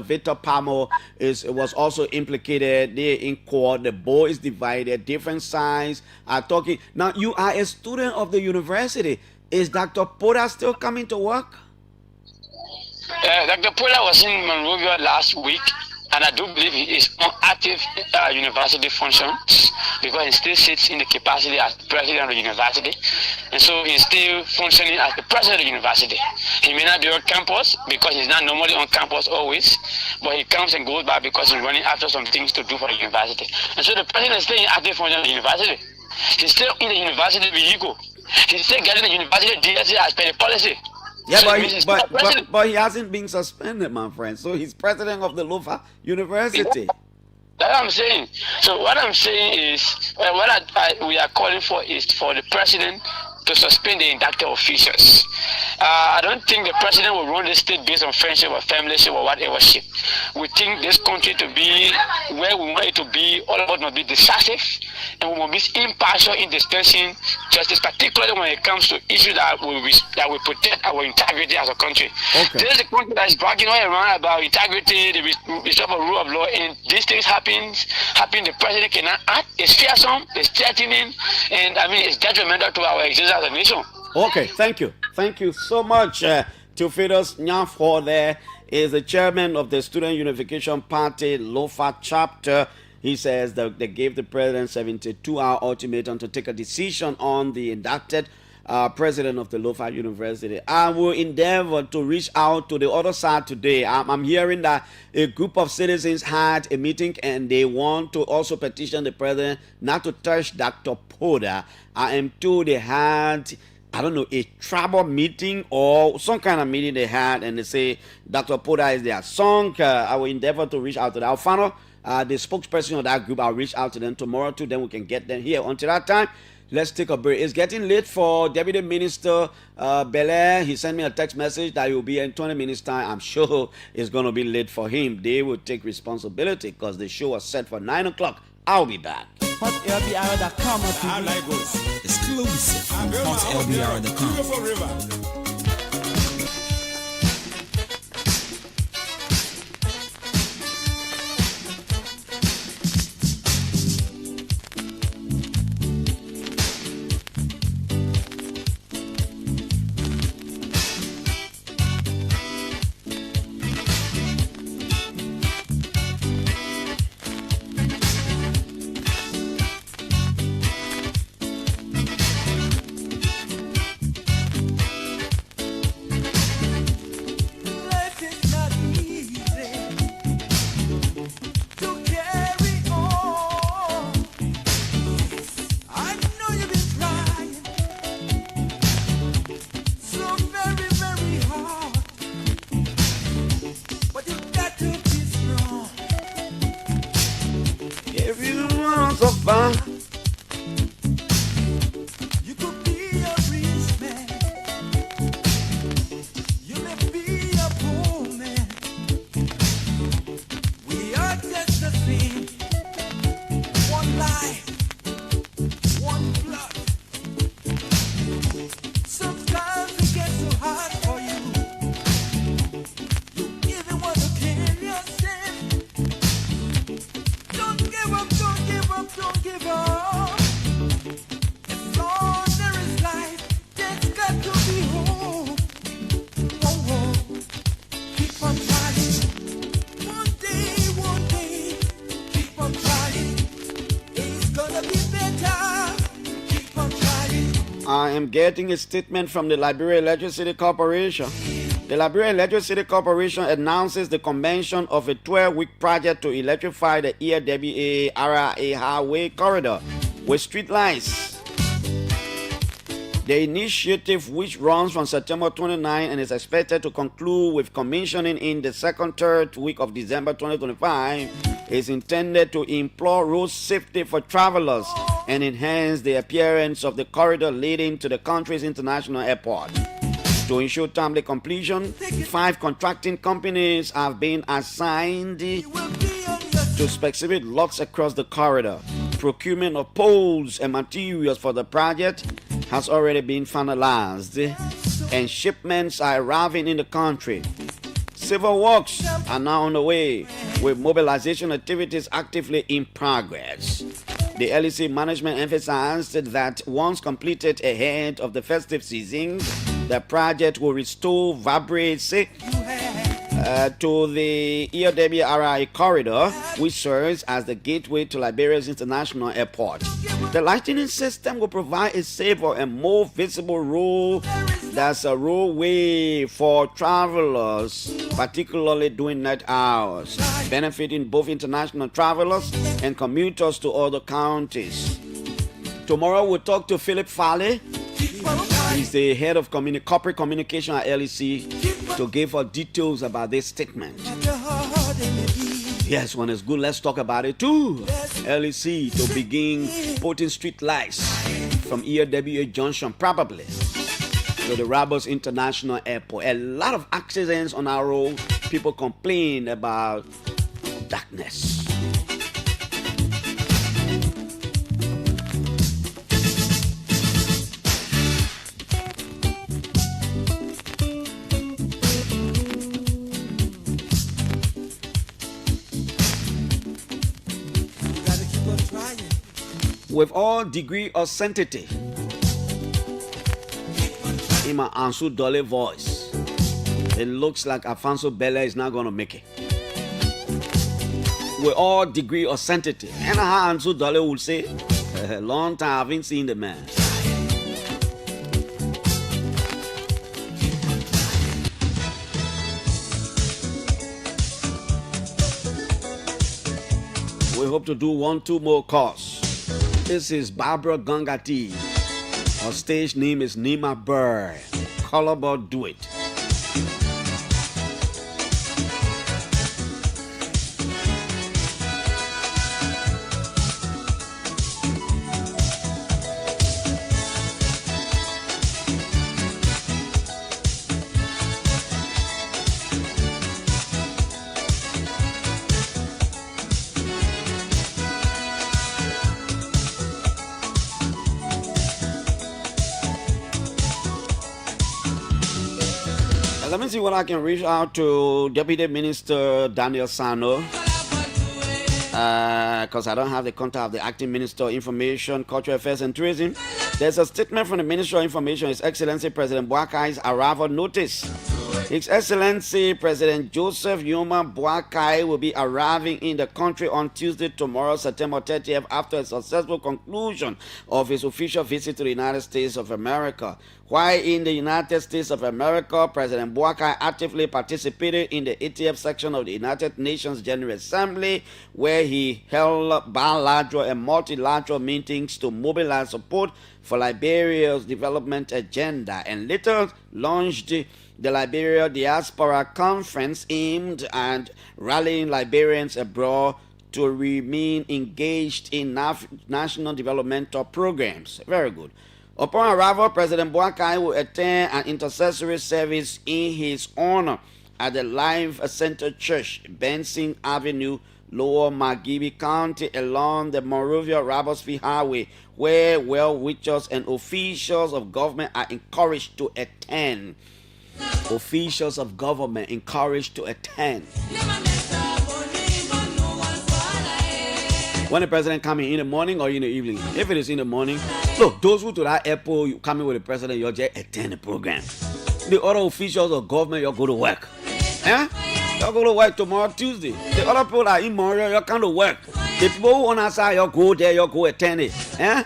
Victor Pamo, was also implicated there in court. The board is divided, different sides are talking. Now, you are a student of the university. Is Dr. Porter still coming to work? Dr. Porter was in Monrovia last week, and I do believe he is on active university functions because he still sits in the capacity as president of the university, and so he's still functioning as the president of the university. He may not be on campus because he's not normally on campus always, but he comes and goes by because he's running after some things to do for the university. And so the president is still in active function of the university. He's still in the university vehicle. He's still getting the university DSC as per the policy. Yeah, but he hasn't been suspended, my friend. So he's president of the Lofa University. That's what I'm saying. So what I'm saying is, we are calling for is for the president to suspend the inducted officials. I don't think the president will run the state based on friendship or familyship or whatever shit. We think this country to be where we want it to be. All of us must be decisive, and we must be impartial in dispensing justice, particularly when it comes to issues that will protect our integrity as a country. Okay. This is a country that is bragging all around about integrity, the respect for rule of law, and these things happen. The president cannot act. It's fearsome, it's threatening, and I mean it's detrimental to our existence as a nation. Okay, thank you. Thank you so much. Theophilus Nyafo there is the chairman of the Student Unification Party Lofa chapter. He says that they gave the president 72-hour ultimatum to take a decision on the indicted president of the Lofa University. I will endeavor to reach out to the other side today. I'm hearing that a group of citizens had a meeting and they want to also petition the president not to touch Dr. Poda. I am told they had, I don't know, a tribal meeting or some kind of meeting they had, and they say Dr. Poda is their son. I will endeavor to reach out to the Alfano, the spokesperson of that group. I'll reach out to them tomorrow too, then we can get them here. Until that time, let's take a break. It's getting late for Deputy Minister Belair. He sent me a text message that he will be here in 20 minutes time. I'm sure it's going to be late for him. They will take responsibility because the show was set for 9 o'clock. I'll be back. HotLBR.com. I like those. Exclusive. HotLBR.com. Beautiful river. So far. You could be a rich man. You may be a poor man. We are just the same. One life, one blood. Sometimes it gets so hard for you. You even want to kill yourself. Don't give up, don't give up, don't give up. As long as there is life, there's got to be hope. Oh, oh. Keep on trying. One day, keep on trying. It's gonna be better. Keep on trying. I am getting a statement from the Liberia Electricity Corporation. The Liberia Electricity Corporation announces the commencement of a 12-week project to electrify the EWA-RA highway corridor with street lights. The initiative, which runs from September 29 and is expected to conclude with commissioning in the third week of December 2025, is intended to improve road safety for travelers and enhance the appearance of the corridor leading to the country's international airport. To ensure timely completion, 5 contracting companies have been assigned to specific lots across the corridor. Procurement of poles and materials for the project has already been finalized, and shipments are arriving in the country. Civil works are now on the way, with mobilization activities actively in progress. The LEC management emphasized that once completed ahead of the festive season, the project will restore vibrancy to the EWRI corridor, which serves as the gateway to Liberia's international airport. The lightning system will provide a safer and more visible road that's a roadway for travelers, particularly during night hours, benefiting both international travelers and commuters to other counties. Tomorrow we'll talk to Philip Farley. He's the head of corporate communication at LEC, to give us details about this statement. Yes, when it's good, let's talk about it too. LEC to begin putting street lights from EWA Junction, probably. to the Rabos International Airport. A lot of accidents on our road. People complain about darkness. With all degree of sanctity, in my Ansu Dole voice, it looks like Alfonso Bella is not going to make it. With all degree of sanctity. And how Ansu Dole would say, a long time I haven't seen the man. We hope to do 1-2 more calls. This is Barbara Gangati. Her stage name is Nima Burr. Call about do it. Let me see what I can reach out to Deputy Minister Daniel Sano, because I don't have the contact of the Acting Minister of Information, Cultural Affairs and Tourism. There's a statement from the Minister of Information, His Excellency President Boakai's arrival notice. His Excellency President Joseph Yuma Boakai will be arriving in the country on Tuesday, tomorrow, September 30th, after a successful conclusion of his official visit to the United States of America. While in the United States of America, President Boakai actively participated in the 80th section of the United Nations General Assembly, where he held bilateral and multilateral meetings to mobilize support for Liberia's development agenda, and later launched the Liberia Diaspora Conference aimed at rallying Liberians abroad to remain engaged in national developmental programs. Very good. Upon arrival, President Boakai will attend an intercessory service in his honor at the Life Center Church, Benson Avenue, Lower Magibi County, along the Monrovia Rabosville Highway, where well-wishers and officials of government are encouraged to attend. Officials of government encouraged to attend. When the president coming in the morning or in the evening? If it is in the morning, look, those who to that airport, you coming with the president, you just attend the program. The other officials of government, you go to work. Eh? You go to work tomorrow, Tuesday. The other people are in Montreal, you come to work. The people who on our side, you go there, you go attend it. Eh?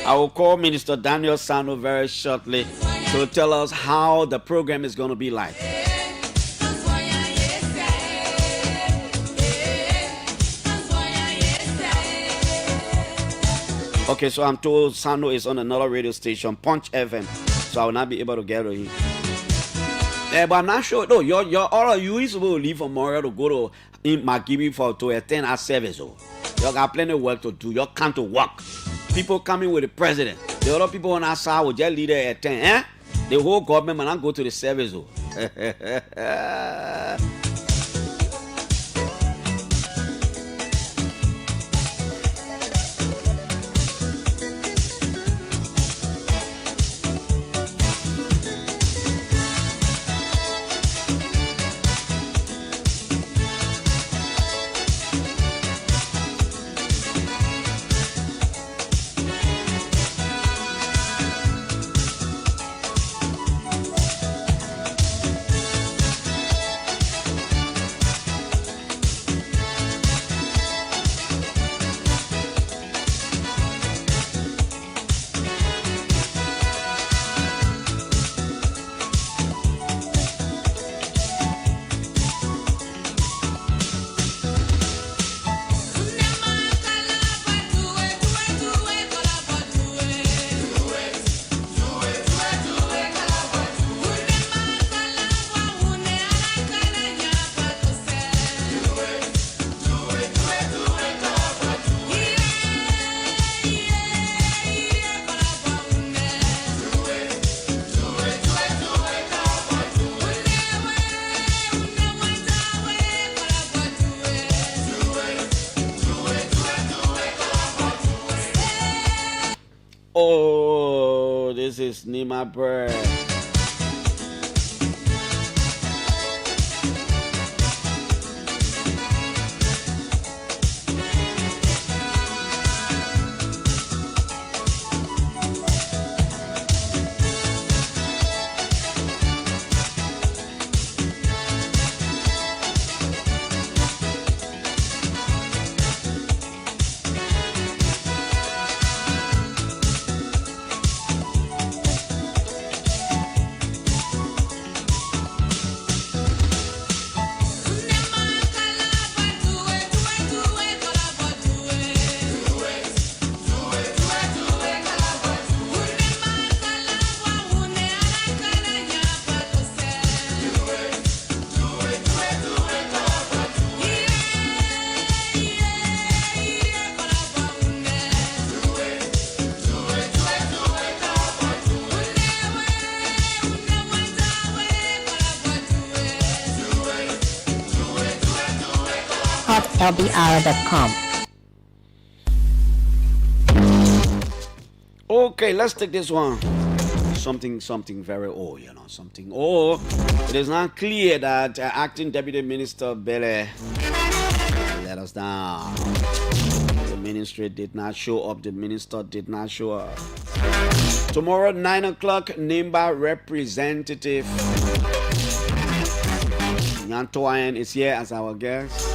I will call Minister Daniel Sano very shortly to tell us how the program is going to be like. Okay, so I'm told Sano is on another radio station, Punch FM, so I will not be able to get to him. But I'm not sure. No, all of you is supposed to leave from Montreal to go to in Magibi to attend our service. Oh. You got plenty of work to do. You come to work. People coming with the president. The other people on our side will just lead there attend. Eh? The whole government will not go to the service. Oh. This is Nima Bird. hotlbr.com. Okay, let's take this one. Something very old, something old. It is not clear that acting Deputy Minister Bele let us down. The ministry did not show up. The minister did not show up. Tomorrow, 9 o'clock, Nimba representative Nyantoyan is here as our guest.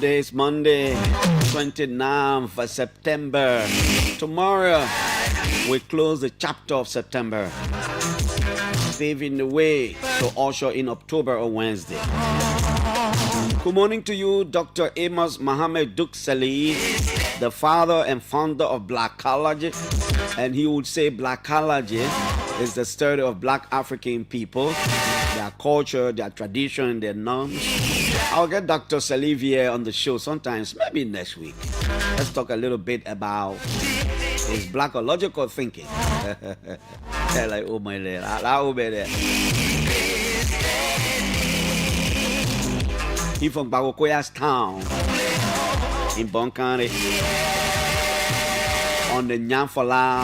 Today is Monday, 29th of September. Tomorrow, we close the chapter of September, paving the way to usher in October on Wednesday. Good morning to you, Dr. Amos Mohammed Duksali, the father and founder of Blackology. And he would say Blackology is the study of black African people, their culture, their tradition, their norms. I'll get Dr. Salivier on the show sometimes, maybe next week. Let's talk a little bit about his blackological thinking. Like, oh my lord, he from Bagokoya's town in Bon County on the Nyamfala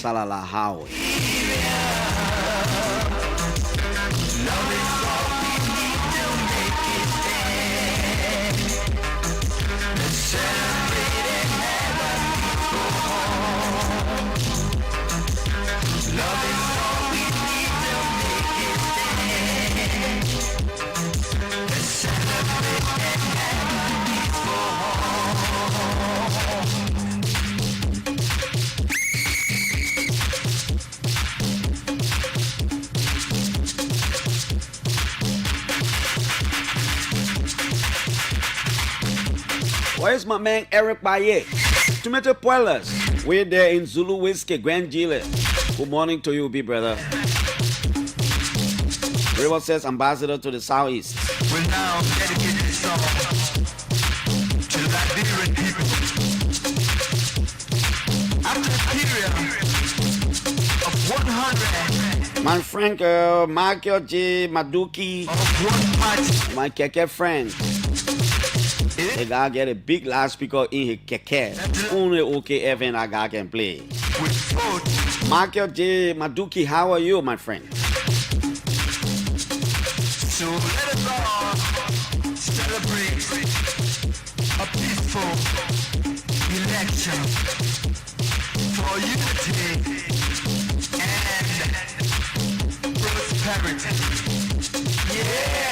Salala Highway. Where's my man Eric Baye? Tomato Poilers. We're there in Zulu Whiskey, Grand Gile. Good morning to you, big brother. River says ambassador to the southeast. We'll now dedicate this song to the Liberian people. After a period of 100, My friend Michael J. Maduki, my keke friend. The guy get a big loudspeaker in his keke. Only OKFN that guy can play. Michael J. Maduki, how are you, my friend? so let us all celebrate a peaceful election for unity and prosperity. Yeah!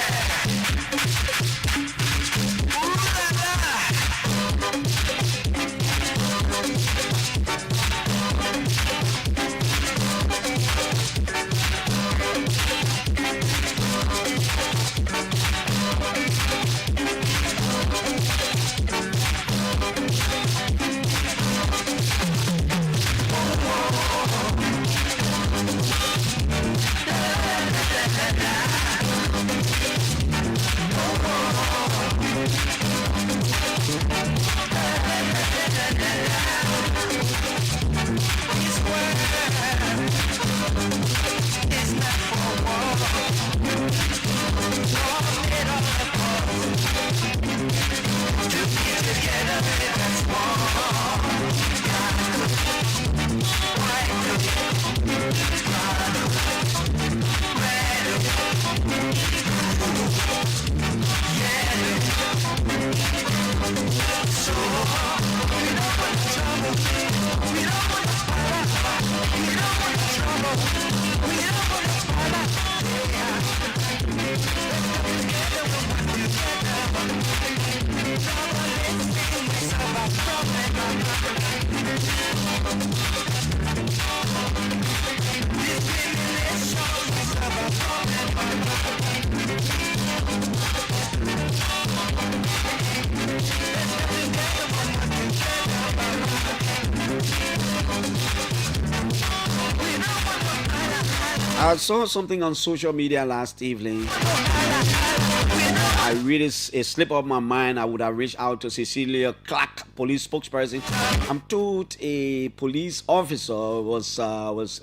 I saw something on social media last evening. I really it slipped off my mind. I would have reached out to Cecilia Clark, police spokesperson. I'm told a police officer was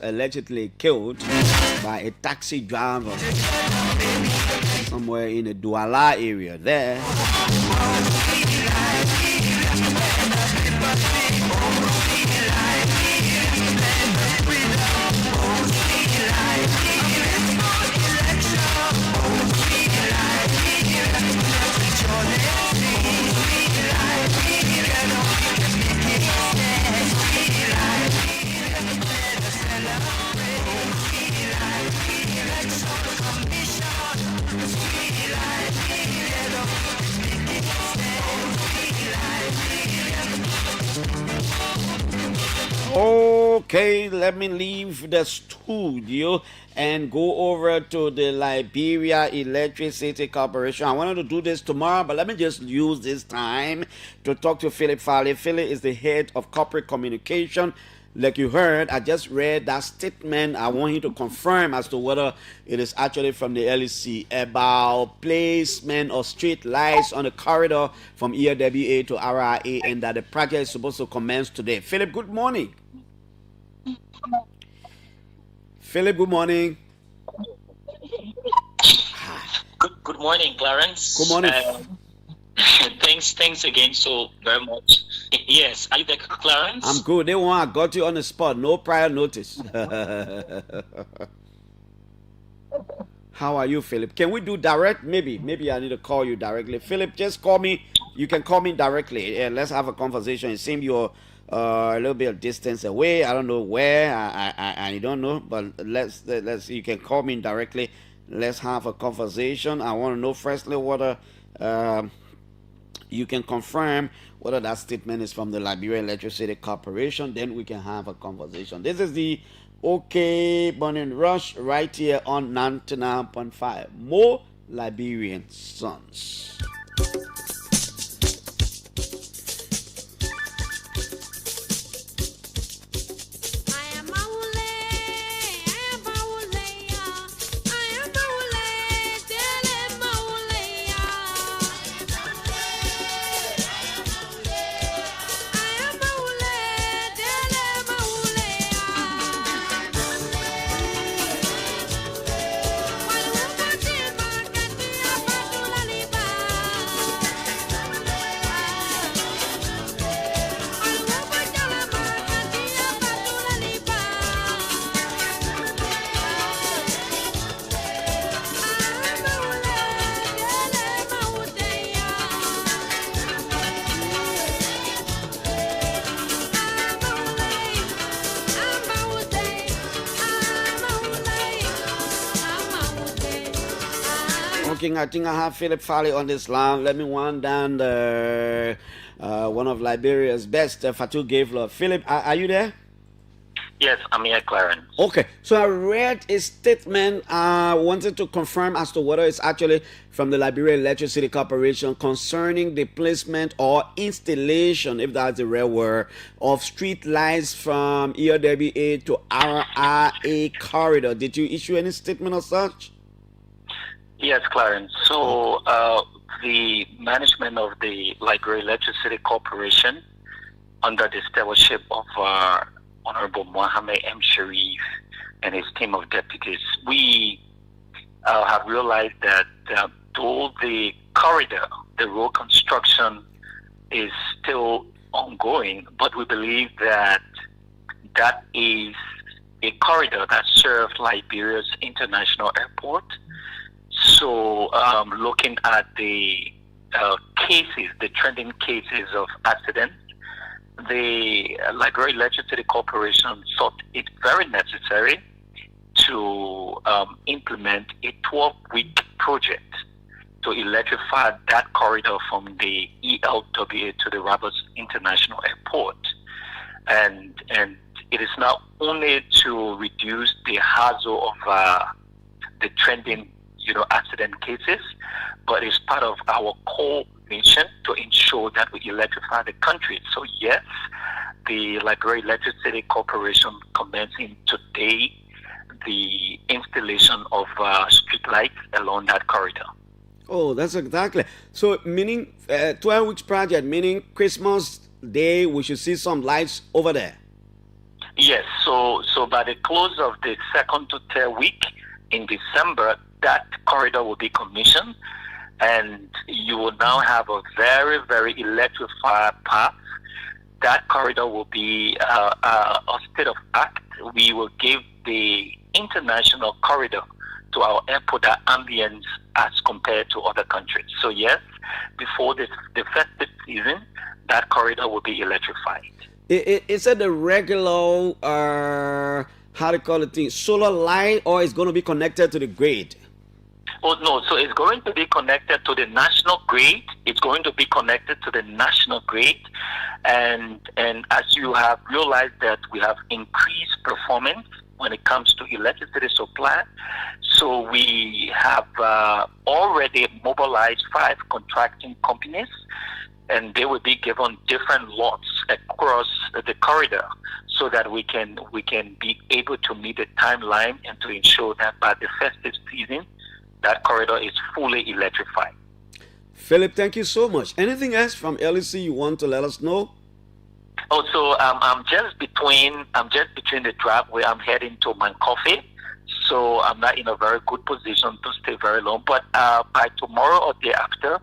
allegedly killed by a taxi driver somewhere in the Douala area there. Okay, let me leave the studio and go over to the Liberia Electricity Corporation. I wanted to do this tomorrow, but let me just use this time to talk to Philip Farley. Philip is the head of corporate communication. Like you heard, I just read that statement. I want you to confirm as to whether it is actually from the LEC about placement of street lights on the corridor from ERWA to RRA and that the project is supposed to commence today. Philip, good morning. Philip, good morning. Good morning, Clarence. Good morning. Thanks again so very much. Yes, are you there, Clarence? I'm good. They want I got you on the spot. No prior notice. How are you, Philip? Can we do direct? Maybe I need to call you directly. Philip, just call me. You can call me directly. And let's have a conversation. It seems you're a little bit of distance away. I don't know where. I don't know. But let's you can call me directly. Let's have a conversation. I want to know firstly whether you can confirm whether that statement is from the Liberia Electricity Corporation. Then we can have a conversation. This is the OK Burning Rush right here on 99.5. More Liberian Sons. Okay, I think I have Philip Farley on this line. Let me wind down one of Liberia's best, Fatu Gavler. Philip, are you there? Yes, I'm here, Clarence. Okay, so I read a statement. I wanted to confirm as to whether it's actually from the Liberia Electricity Corporation concerning the placement or installation, if that's the real word, of street lights from ERWA to RRA corridor. Did you issue any statement of such? Yes, Clarence. So the management of the Liberia Electricity Corporation, under the stewardship of Honorable Mohammed M. Sharif and his team of deputies, we have realized that though the corridor, the road construction is still ongoing, but we believe that that is a corridor that serves Liberia's international airport. So looking at the cases, the trending cases of accidents, the Liberia Electricity Corporation thought it very necessary to implement a 12-week project to electrify that corridor from the ELWA to the Rabat International Airport. And it is not only to reduce the hassle of the trending accident cases, but it's part of our core mission to ensure that we electrify the country. So yes, the Liberia Electricity Corporation commencing today the installation of street lights along that corridor. Oh, that's exactly. So meaning 12 weeks project, meaning Christmas Day, we should see some lights over there. Yes, so by the close of the second to third week in December, that corridor will be commissioned, and you will now have a very, very electrified path. That corridor will be a state of art. We will give the international corridor to our airport that ambience as compared to other countries. So yes, before the festive season, that corridor will be electrified. Is it the regular, how to call it, solar light, or is going to be connected to the grid? Oh, no. So it's going to be connected to the national grid. It's going to be connected to the national grid. And as you have realized that we have increased performance when it comes to electricity supply. So we have already mobilized 5 contracting companies, and they will be given different lots across the corridor so that we can be able to meet the timeline and to ensure that by the festive season, that corridor is fully electrified. Philip, thank you so much. Anything else from LEC you want to let us know? Also, I'm just between the drive where I'm heading to Mankofe, so I'm not in a very good position to stay very long. But by tomorrow or day after,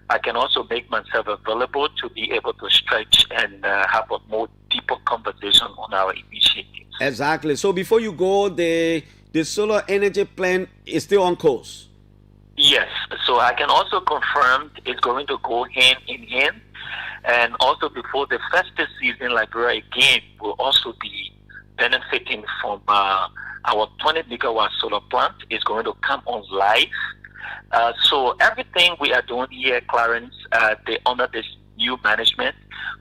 I can also make myself available to be able to stretch and have a more deeper conversation on our initiatives. Exactly. So before you go, the solar energy plan is still on course. Yes, so I can also confirm it's going to go hand in hand. And also before the festive season, Liberia again will also be benefiting from our 20 megawatt solar plant is going to come on live. So everything we are doing here, Clarence, under this new management,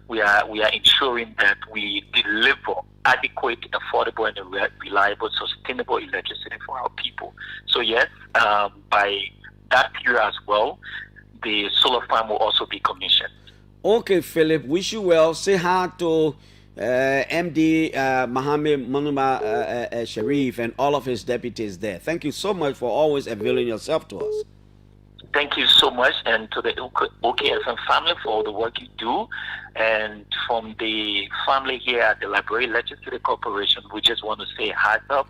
we are ensuring that we deliver adequate, affordable, and reliable, sustainable electricity for our people. So yes, by that period as well, the solar farm will also be commissioned. Okay, Philip, wish you well. Say hi to MD Mohammed Manuma Sharif and all of his deputies there. Thank you so much for always availing yourself to us. Thank you so much, and to the OKFM family for all the work you do. And from the family here at the Liberia Electricity Corporation, we just want to say hats up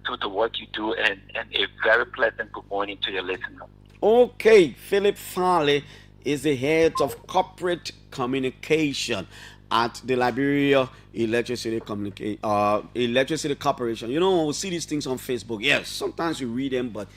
to the work you do, and a very pleasant good morning to your listeners. Okay, Philip Farley is the head of corporate communication at the Liberia Electricity Corporation. You know, when we see these things on Facebook, yes, sometimes you read them, but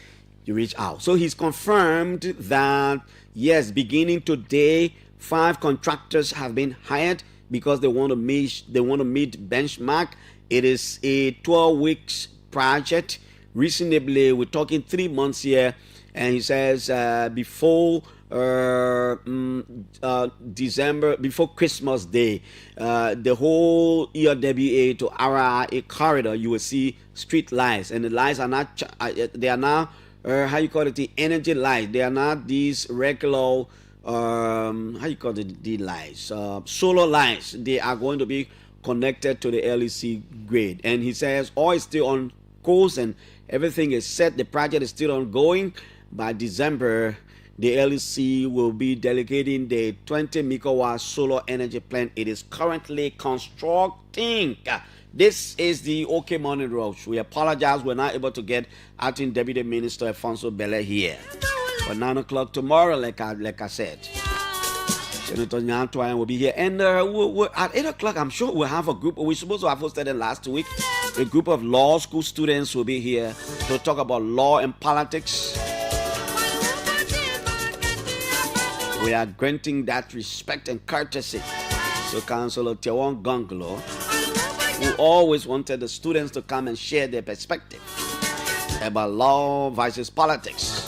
you reach out. So he's confirmed that, yes, beginning today, 5 contractors have been hired because they want to meet benchmark. It is a 12 weeks project reasonably. We're talking 3 months here, and he says before December, before Christmas Day, the whole ERWA to RRA corridor, you will see street lights, and the lights are not they are now how you call it, the energy lights. They are not these regular how you call it, the lights, solar lights. They are going to be connected to the LEC grid, and he says all is still on course and everything is set. The project is still ongoing. By December, the LEC will be delegating the 20 megawatt solar energy plant it is currently constructing. This is the OK Morning Rush. We apologize we're not able to get Acting Deputy Minister Alfonso Bele here. But 9 o'clock tomorrow, like I said, Senator Nyantwine will be here. And we're at 8 o'clock, I'm sure we'll have a group. We're supposed to have hosted it last week. A group of law school students will be here to talk about law and politics. We are granting that respect and courtesy to Councillor Tiawan Gonglo, who always wanted the students to come and share their perspective about law versus politics.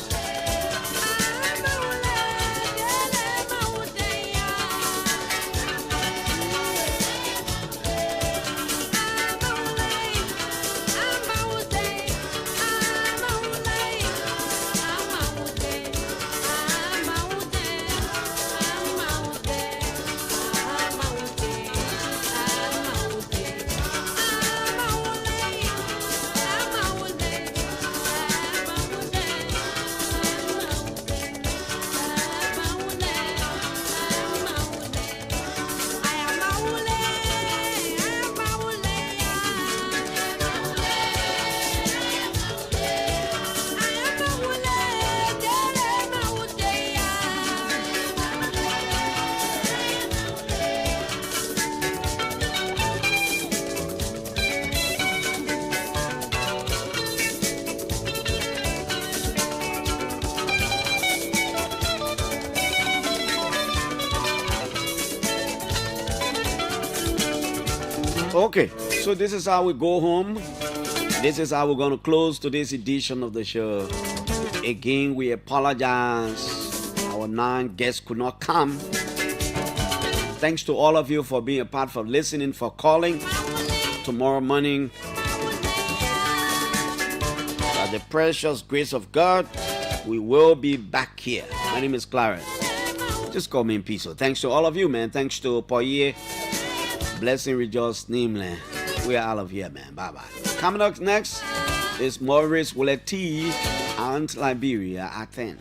Okay, so this is how we go home. This is how we're going to close today's edition of the show. Again, we apologize. Our 9 guests could not come. Thanks to all of you for being a part, for listening, for calling. Tomorrow morning, by the precious grace of God, we will be back here. My name is Clarence. Just call me Piso. Thanks to all of you, man. Thanks to Poye. Blessing, rejoice, namely. We are all of here, man. Bye-bye. Coming up next is Maurice Willett and Liberia at 10.